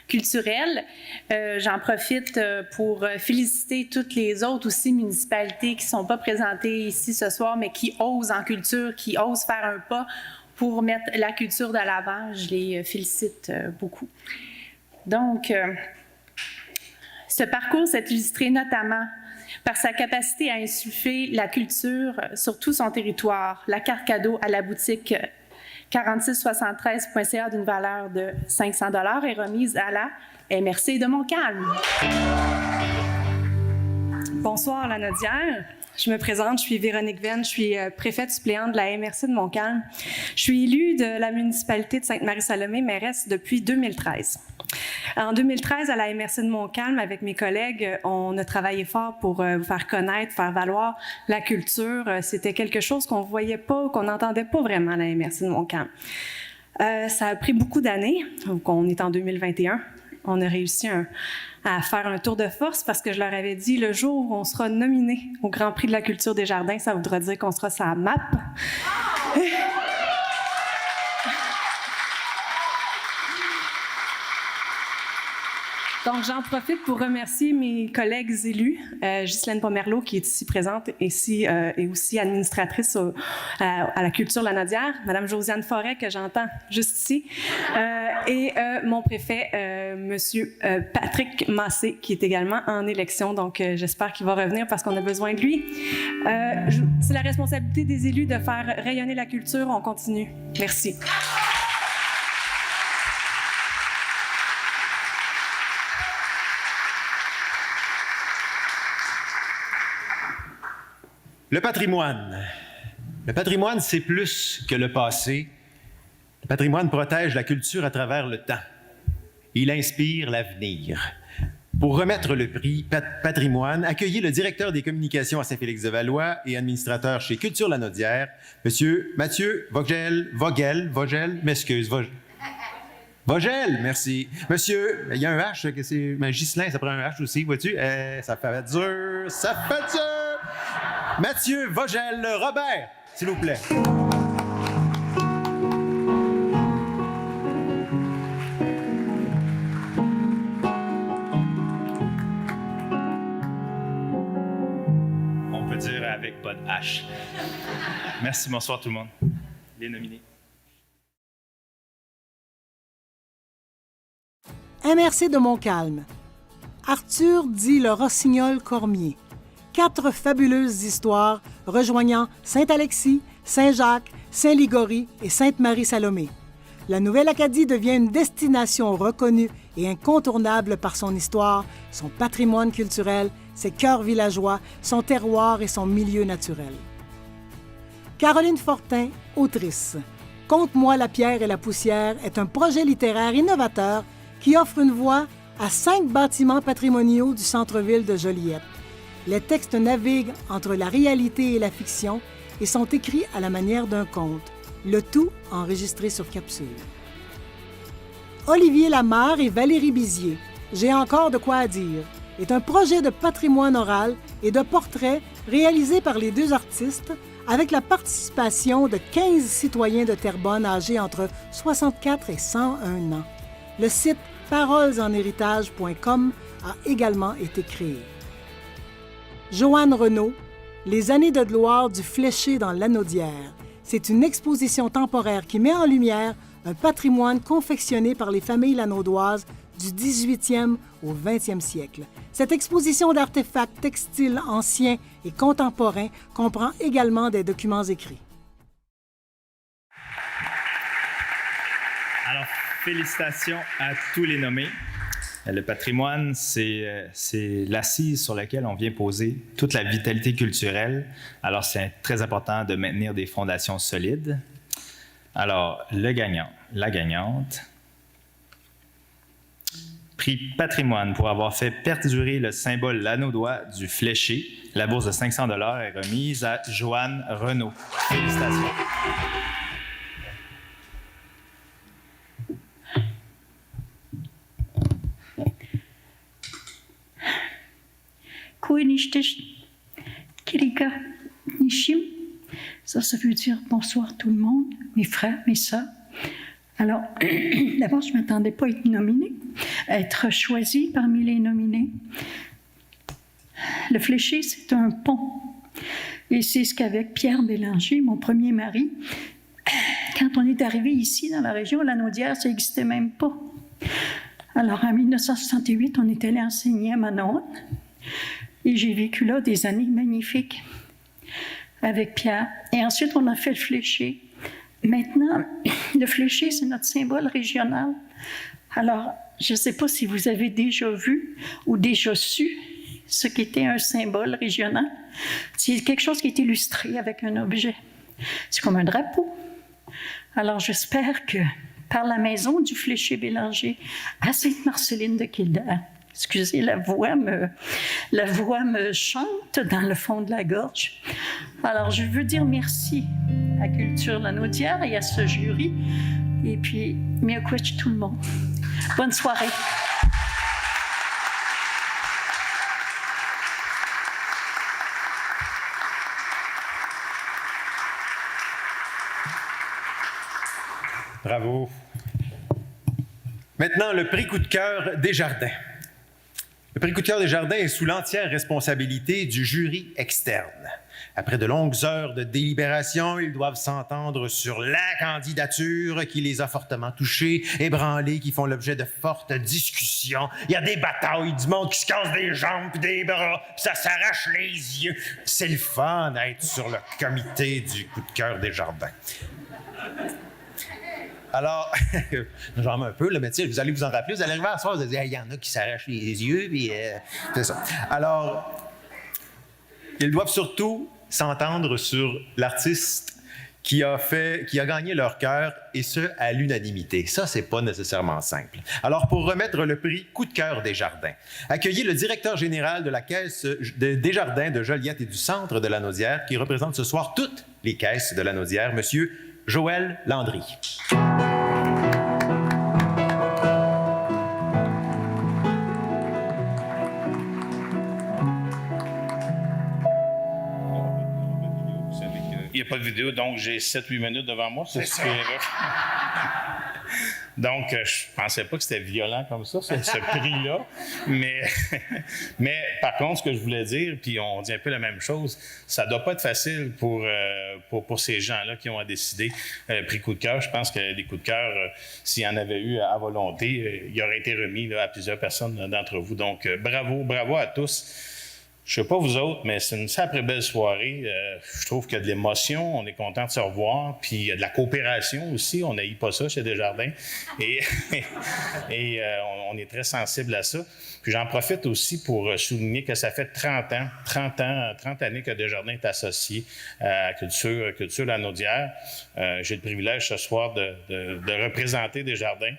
P: culturelle. J'en profite pour féliciter toutes les autres aussi municipalités qui ne sont pas présentées ici ce soir, mais qui osent en culture, qui osent faire un pas pour mettre la culture de l'avant. Je les félicite beaucoup. Donc, ce parcours s'est illustré notamment par sa capacité à insuffler la culture sur tout son territoire. La carte cadeau à la boutique 4673.ca d'une valeur de 500 $ est remise à la MRC de Montcalm.
Q: Bonsoir, la Nodière. Je me présente, je suis Véronique Venn, je suis préfète suppléante de la MRC de Montcalm. Je suis élue de la municipalité de Sainte-Marie-Salomé, mairesse depuis 2013. En 2013, à la MRC de Montcalm, avec mes collègues, on a travaillé fort pour faire connaître, faire valoir la culture. C'était quelque chose qu'on ne voyait pas, qu'on n'entendait pas vraiment à la MRC de Montcalm. Ça a pris beaucoup d'années, donc on est en 2021. On a réussi à faire un tour de force parce que je leur avais dit, le jour où on sera nominé au Grand Prix de la culture des jardins, ça voudra dire qu'on sera sur la map. Donc, j'en profite pour remercier mes collègues élus, Ghislaine Pomerleau, qui est ici présente, ici, et aussi administratrice à la culture Lanaudière, Madame Josiane Forêt, que j'entends juste ici, et mon préfet, Monsieur Patrick Massé, qui est également en élection. Donc, j'espère qu'il va revenir parce qu'on a besoin de lui. C'est la responsabilité des élus de faire rayonner la culture. On continue. Merci.
I: Le patrimoine. Le patrimoine, c'est plus que le passé. Le patrimoine protège la culture à travers le temps. Il inspire l'avenir. Pour remettre le prix Patrimoine, accueillez le directeur des communications à Saint-Félix-de-Valois et administrateur chez Culture Lanaudière, Monsieur Mathieu Vogel, merci. Monsieur, il y a un H, que c'est Ghislain, ça prend un H aussi, vois-tu? Ça fait dur. Mathieu Vogel Robert, s'il vous plaît.
R: On peut dire avec pas de H. Merci, bonsoir tout le monde. Les nominés.
L: MRC de Montcalm. Arthur dit le Rossignol Cormier. 4 fabuleuses histoires rejoignant Saint-Alexis, Saint-Jacques, Saint-Ligory et Sainte-Marie-Salomé. La Nouvelle-Acadie devient une destination reconnue et incontournable par son histoire, son patrimoine culturel, ses cœurs villageois, son terroir et son milieu naturel. Caroline Fortin, autrice. Conte-moi la pierre et la poussière est un projet littéraire innovateur qui offre une voix à 5 bâtiments patrimoniaux du centre-ville de Joliette. Les textes naviguent entre la réalité et la fiction et sont écrits à la manière d'un conte, le tout enregistré sur capsule. Olivier Lamarre et Valérie Bizier, J'ai encore de quoi à dire, est un projet de patrimoine oral et de portraits réalisé par les 2 artistes avec la participation de 15 citoyens de Terrebonne âgés entre 64 et 101 ans. Le site parolesenhéritage.com a également été créé. Joanne Renaud, Les années de gloire du fléché dans Lanaudière. C'est une exposition temporaire qui met en lumière un patrimoine confectionné par les familles lanaudoises du 18e au 20e siècle. Cette exposition d'artefacts textiles anciens et contemporains comprend également des documents écrits.
R: Alors, félicitations à tous les nommés. Le patrimoine, c'est l'assise sur laquelle on vient poser toute la vitalité culturelle. Alors, c'est très important de maintenir des fondations solides. Alors, le gagnant, la gagnante. Prix patrimoine pour avoir fait perdurer le symbole l'anneau d'oie du fléché. La bourse de 500 $ est remise à Joanne Renaud. Félicitations.
B: Kirika Nishim. Ça veut dire bonsoir tout le monde, mes frères, mes sœurs. Alors, d'abord, je ne m'attendais pas à être nominée, à être choisie parmi les nominés. Le fléché, c'est un pont. Et c'est ce qu'avec Pierre Bélanger, mon premier mari, quand on est arrivé ici dans la région, la Naudière, ça n'existait même pas. Alors, en 1968, on est allé enseigner à Manawan. Et j'ai vécu là des années magnifiques avec Pierre. Et ensuite, on a fait le fléché. Maintenant, le fléché, c'est notre symbole régional. Alors, je ne sais pas si vous avez déjà vu ou déjà su ce qu'était un symbole régional. C'est quelque chose qui est illustré avec un objet. C'est comme un drapeau. Alors, j'espère que par la maison du fléché Bélanger à Sainte-Marceline de Kildare, excusez, la voix me chante dans le fond de la gorge. Alors, je veux dire merci à Culture La Naudière et à ce jury. Et puis, miakwech tout le monde. Bonne soirée.
I: Bravo. Maintenant, le prix coup de cœur Desjardins. Le prix coup de cœur Desjardins est sous l'entière responsabilité du jury externe. Après de longues heures de délibération, ils doivent s'entendre sur la candidature qui les a fortement touchés, ébranlés, qui font l'objet de fortes discussions. Il y a des batailles, du monde qui se casse des jambes puis des bras, puis ça s'arrache les yeux. C'est le fun d'être sur le comité du coup de cœur Desjardins. Alors, j'en mets un peu, là, mais vous allez vous en rappeler, vous allez arriver à soir, vous allez dire, il y en a qui s'arrachent les yeux, puis c'est ça. Alors, ils doivent surtout s'entendre sur l'artiste qui a gagné leur cœur, et ce, à l'unanimité. Ça, c'est pas nécessairement simple. Alors, pour remettre le prix Coup de cœur Desjardins, accueillez le directeur général de la Caisse Desjardins de Joliette et du Centre de la Naudière, qui représente ce soir toutes les caisses de la Naudière, M. Joël Landry.
H: Il n'y a pas de vidéo, donc j'ai 7-8 minutes devant moi. C'est ça. Donc, je ne pensais pas que c'était violent comme ça, ce prix-là. Mais par contre, ce que je voulais dire, puis on dit un peu la même chose, ça ne doit pas être facile pour ces gens-là qui ont à décider prix coup de cœur. Je pense que des coups de cœur, s'il y en avait eu à volonté, il aurait été remis là, à plusieurs personnes d'entre vous. Donc, bravo à tous. Je ne sais pas vous autres, mais c'est une sacrée belle soirée. Je trouve qu'il y a de l'émotion, on est content de se revoir, puis il y a de la coopération aussi, on n'haït pas ça chez Desjardins, et on est très sensible à ça. Puis j'en profite aussi pour souligner que ça fait 30 années que Desjardins est associé à Culture La Naudière. J'ai le privilège ce soir de représenter Desjardins.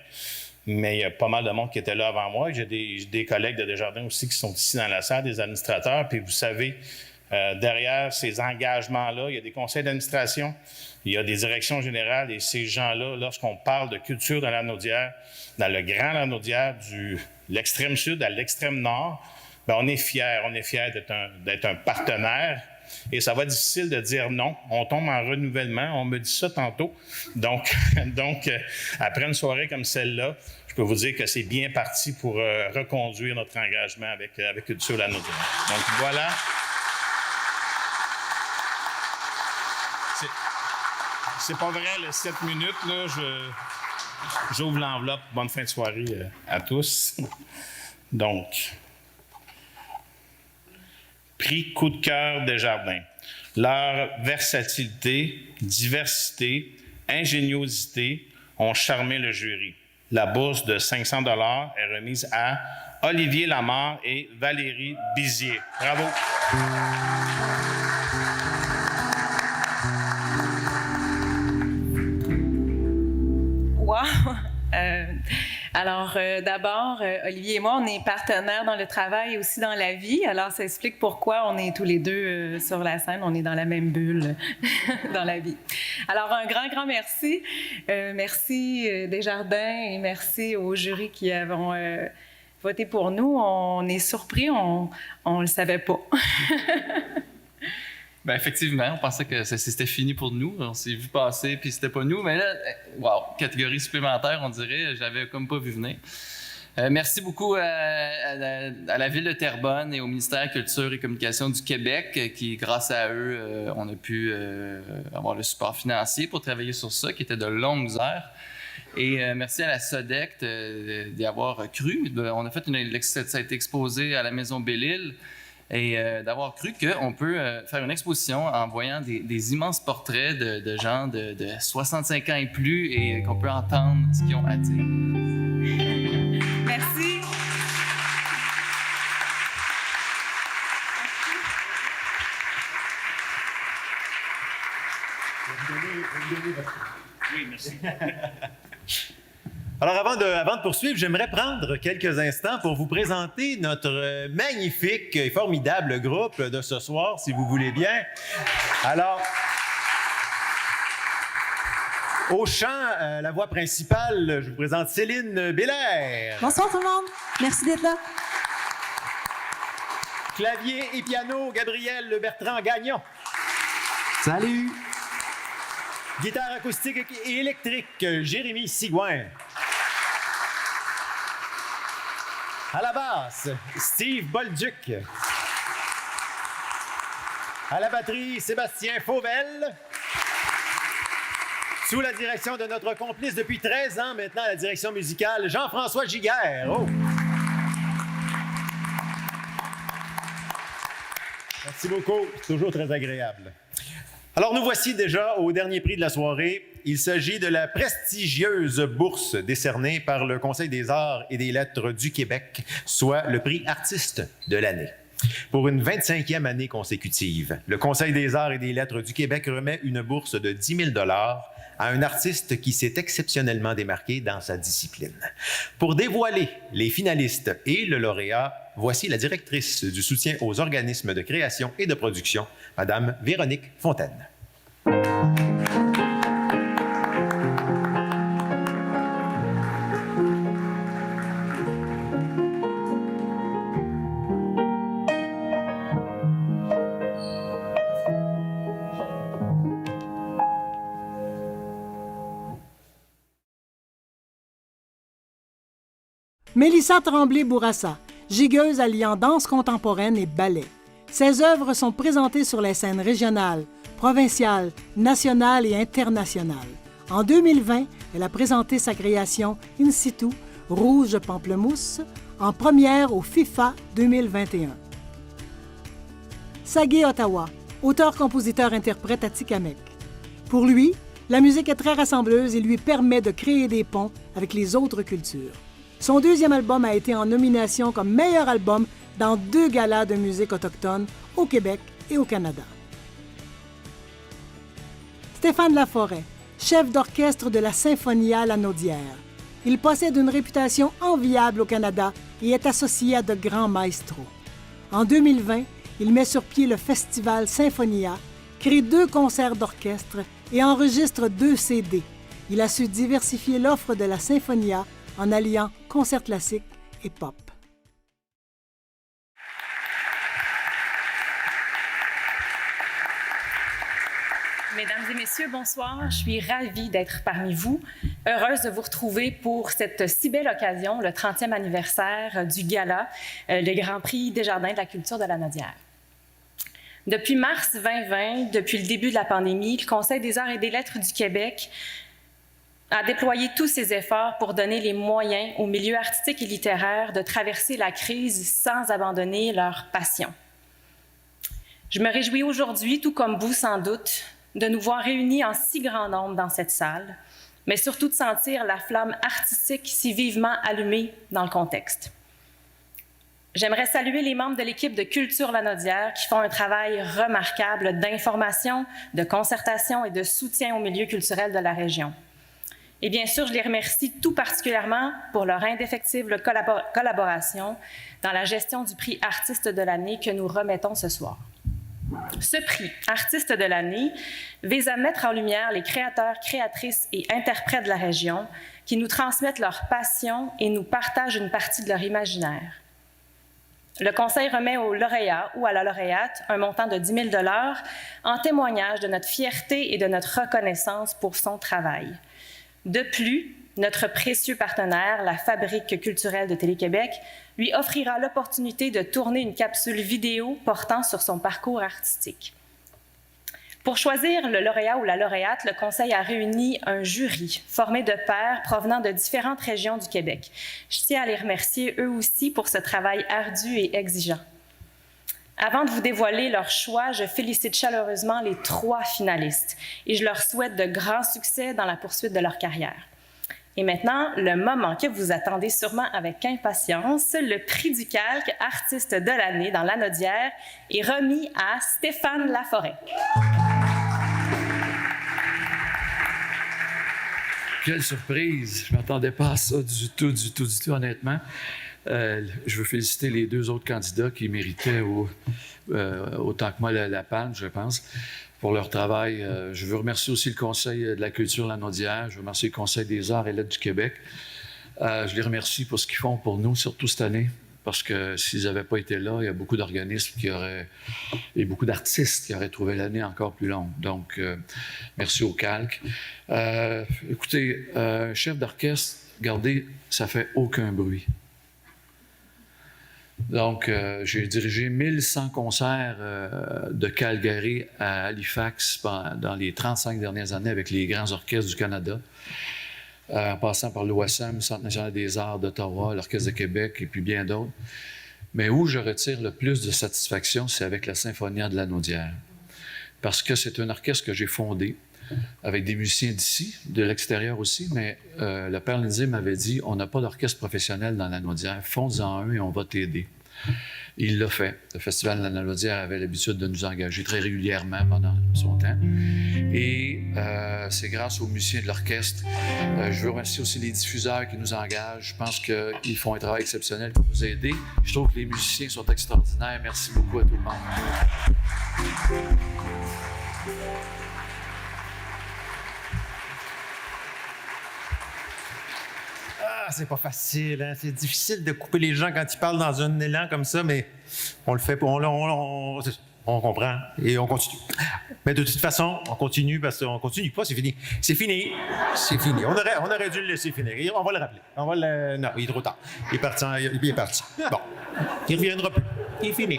H: Mais il y a pas mal de monde qui était là avant moi. J'ai des collègues de Desjardins aussi qui sont ici dans la salle, des administrateurs. Puis vous savez, derrière ces engagements-là, il y a des conseils d'administration, il y a des directions générales. Et ces gens-là, lorsqu'on parle de culture dans la Naudière, dans le grand La Naudière, de l'extrême sud à l'extrême nord, bien, on est fiers d'être un partenaire. Et ça va être difficile de dire non. On tombe en renouvellement. On me dit ça tantôt. Donc après une soirée comme celle-là, je peux vous dire que c'est bien parti pour reconduire notre engagement avec Culture La Naudière. Donc voilà. C'est pas vrai, les 7 minutes, là, j'ouvre l'enveloppe. Bonne fin de soirée à tous. Donc, prix coup de cœur Desjardins. Leur versatilité, diversité, ingéniosité ont charmé le jury. La bourse de 500 $ est remise à Olivier Lamar et Valérie Bizier. Bravo!
C: Wow! D'abord, Olivier et moi, on est partenaires dans le travail et aussi dans la vie. Alors, ça explique pourquoi on est tous les deux sur la scène. On est dans la même bulle dans la vie. Alors, un grand merci. Merci Desjardins et merci au jury qui avons voté pour nous. On est surpris, on ne le savait pas.
S: Bien, effectivement, on pensait que c'était fini pour nous. On s'est vu passer, puis c'était pas nous. Mais là, wow, catégorie supplémentaire, on dirait. J'avais comme pas vu venir. Merci beaucoup à la Ville de Terrebonne et au ministère de la Culture et Communication du Québec, qui, grâce à eux, on a pu avoir le support financier pour travailler sur ça, qui était de longues heures. Et merci à la SODEC d'y avoir cru. On a fait ça a été exposé à la Maison Belle-Île. Et d'avoir cru qu'on peut faire une exposition en voyant des immenses portraits de gens de 65 ans et plus et qu'on peut entendre ce qu'ils ont à dire.
C: Merci.
I: Oui, merci. Alors, avant de poursuivre, j'aimerais prendre quelques instants pour vous présenter notre magnifique et formidable groupe de ce soir, si vous voulez bien. Alors, au chant, la voix principale, je vous présente Céline Bélair.
T: Bonsoir tout le monde. Merci d'être là.
I: Clavier et piano, Gabriel Bertrand Gagnon.
T: Salut.
I: Guitare acoustique et électrique, Jérémy Sigouin. À la basse, Steve Bolduc. À la batterie, Sébastien Fauvel. Sous la direction de notre complice depuis 13 ans maintenant à la direction musicale, Jean-François Giguère. Oh. Merci beaucoup, c'est toujours très agréable. Alors, nous voici déjà au dernier prix de la soirée. Il s'agit de la prestigieuse bourse décernée par le Conseil des arts et des lettres du Québec, soit le prix artiste de l'année. Pour une 25e année consécutive, le Conseil des arts et des lettres du Québec remet une bourse de 10 000 $ à un artiste qui s'est exceptionnellement démarqué dans sa discipline. Pour dévoiler les finalistes et le lauréat, voici la directrice du soutien aux organismes de création et de production, Madame Véronique Fontaine.
L: Mélissa Tremblay-Bourassa, gigueuse alliant danse contemporaine et ballet. Ses œuvres sont présentées sur les scènes régionales, provinciales, nationales et internationales. En 2020, elle a présenté sa création In situ, Rouge Pamplemousse, en première au FIFA 2021. Sagé Ottawa, auteur-compositeur-interprète à Tikamek. Pour lui, la musique est très rassembleuse et lui permet de créer des ponts avec les autres cultures. Son deuxième album a été en nomination comme meilleur album dans 2 galas de musique autochtone au Québec et au Canada. Stéphane Laforêt, chef d'orchestre de la Symphonia Lanaudière. Il possède une réputation enviable au Canada et est associé à de grands maestros. En 2020, il met sur pied le festival Symphonia, crée 2 concerts d'orchestre et enregistre 2 CD. Il a su diversifier l'offre de la Symphonia en alliant concert classique et pop.
V: Mesdames et messieurs, bonsoir. Je suis ravie d'être parmi vous, heureuse de vous retrouver pour cette si belle occasion, le 30e anniversaire du gala, le Grand Prix Desjardins de la culture de la Lanaudière. Depuis mars 2020, depuis le début de la pandémie, le Conseil des arts et des lettres du Québec a déployé tous ses efforts pour donner les moyens aux milieux artistiques et littéraires de traverser la crise sans abandonner leur passion. Je me réjouis aujourd'hui, tout comme vous sans doute, de nous voir réunis en si grand nombre dans cette salle mais surtout de sentir la flamme artistique si vivement allumée dans le contexte. J'aimerais saluer les membres de l'équipe de Culture Lanaudière qui font un travail remarquable d'information, de concertation et de soutien au milieu culturel de la région. Et bien sûr, je les remercie tout particulièrement pour leur indéfectible collaboration dans la gestion du prix Artiste de l'année que nous remettons ce soir. Ce prix Artiste de l'année vise à mettre en lumière les créateurs, créatrices et interprètes de la région qui nous transmettent leur passion et nous partagent une partie de leur imaginaire. Le Conseil remet au lauréat ou à la lauréate un montant de 10 000 $ en témoignage de notre fierté et de notre reconnaissance pour son travail. De plus, notre précieux partenaire, la Fabrique culturelle de Télé-Québec, lui offrira l'opportunité de tourner une capsule vidéo portant sur son parcours artistique. Pour choisir le lauréat ou la lauréate, le Conseil a réuni un jury formé de pairs provenant de différentes régions du Québec. Je tiens à les remercier eux aussi pour ce travail ardu et exigeant. Avant de vous dévoiler leur choix, je félicite chaleureusement les 3 finalistes et je leur souhaite de grands succès dans la poursuite de leur carrière. Et maintenant, le moment que vous attendez sûrement avec impatience, le prix du calque Artiste de l'année dans Lanaudière est remis à Stéphane Laforêt.
D: Quelle surprise! Je ne m'attendais pas à ça du tout, honnêtement. Je veux féliciter les 2 autres candidats qui méritaient autant que moi la palme, je pense, pour leur travail. Je veux remercier aussi le Conseil de la culture Lanaudière. Je veux remercier le Conseil des arts et lettres du Québec. Je les remercie pour ce qu'ils font pour nous, surtout cette année, parce que s'ils n'avaient pas été là, il y a beaucoup d'organismes et beaucoup d'artistes qui auraient trouvé l'année encore plus longue. Donc, merci au calque. Écoutez, chef d'orchestre, regardez, ça fait aucun bruit. Donc, j'ai dirigé 1100 concerts de Calgary à Halifax dans les 35 dernières années avec les grands orchestres du Canada, en passant par l'OSM, Centre national des arts d'Ottawa, l'Orchestre de Québec et puis bien d'autres. Mais où je retire le plus de satisfaction, c'est avec la Symphonia de Lanaudière. Parce que c'est un orchestre que j'ai fondé avec des musiciens d'ici, de l'extérieur aussi, mais le père Lindsay m'avait dit « On n'a pas d'orchestre professionnel dans Lanaudière, fonde-en un et on va t'aider ». Il l'a fait. Le Festival de la Lanaudière avait l'habitude de nous engager très régulièrement pendant son temps. Et c'est grâce aux musiciens de l'orchestre. Je veux remercier aussi les diffuseurs qui nous engagent. Je pense qu'ils font un travail exceptionnel pour nous aider. Je trouve que les musiciens sont extraordinaires. Merci beaucoup à tout le monde.
I: C'est pas facile, hein? C'est difficile de couper les gens quand ils parlent dans un élan comme ça, mais on le fait, on comprend et on continue. Mais de toute façon, on continue parce qu'on continue pas, c'est fini. C'est fini. C'est fini. On aurait dû le laisser finir. On va le rappeler. Non, il est trop tard. Il est parti. Bon. Il reviendra plus. Il est fini.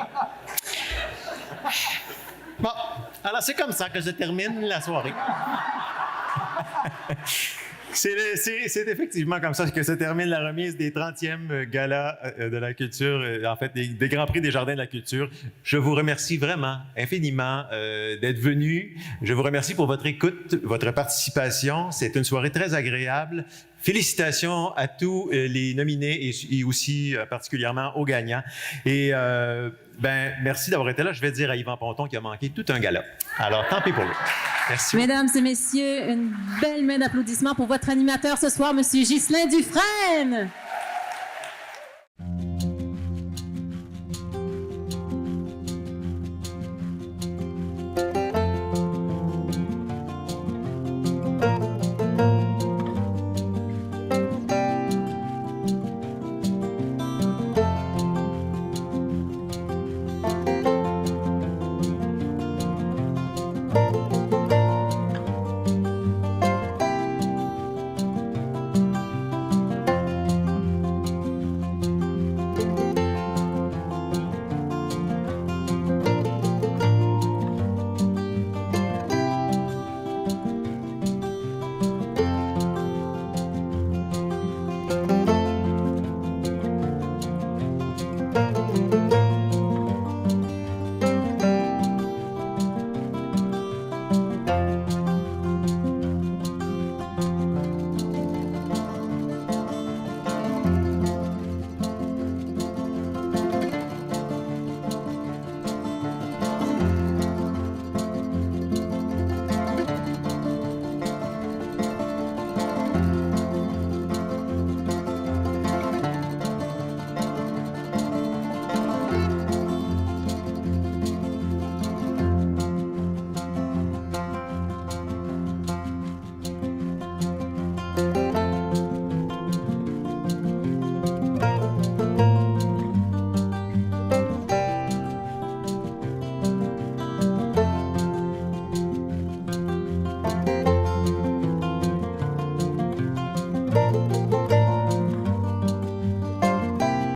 I: Bon. Alors, c'est comme ça que je termine la soirée. C'est effectivement comme ça que se termine la remise des 30e galas de la culture, en fait, des Grands Prix des Jardins de la culture. Je vous remercie vraiment, infiniment d'être venus. Je vous remercie pour votre écoute, votre participation. C'est une soirée très agréable. Félicitations à tous les nominés et aussi particulièrement aux gagnants. Et merci d'avoir été là. Je vais dire à Yvan Ponton qui a manqué tout un gala. Alors, tant pis pour lui. Merci.
E: Mesdames et messieurs, une belle main d'applaudissements pour votre animateur ce soir, M. Ghislain Dufresne.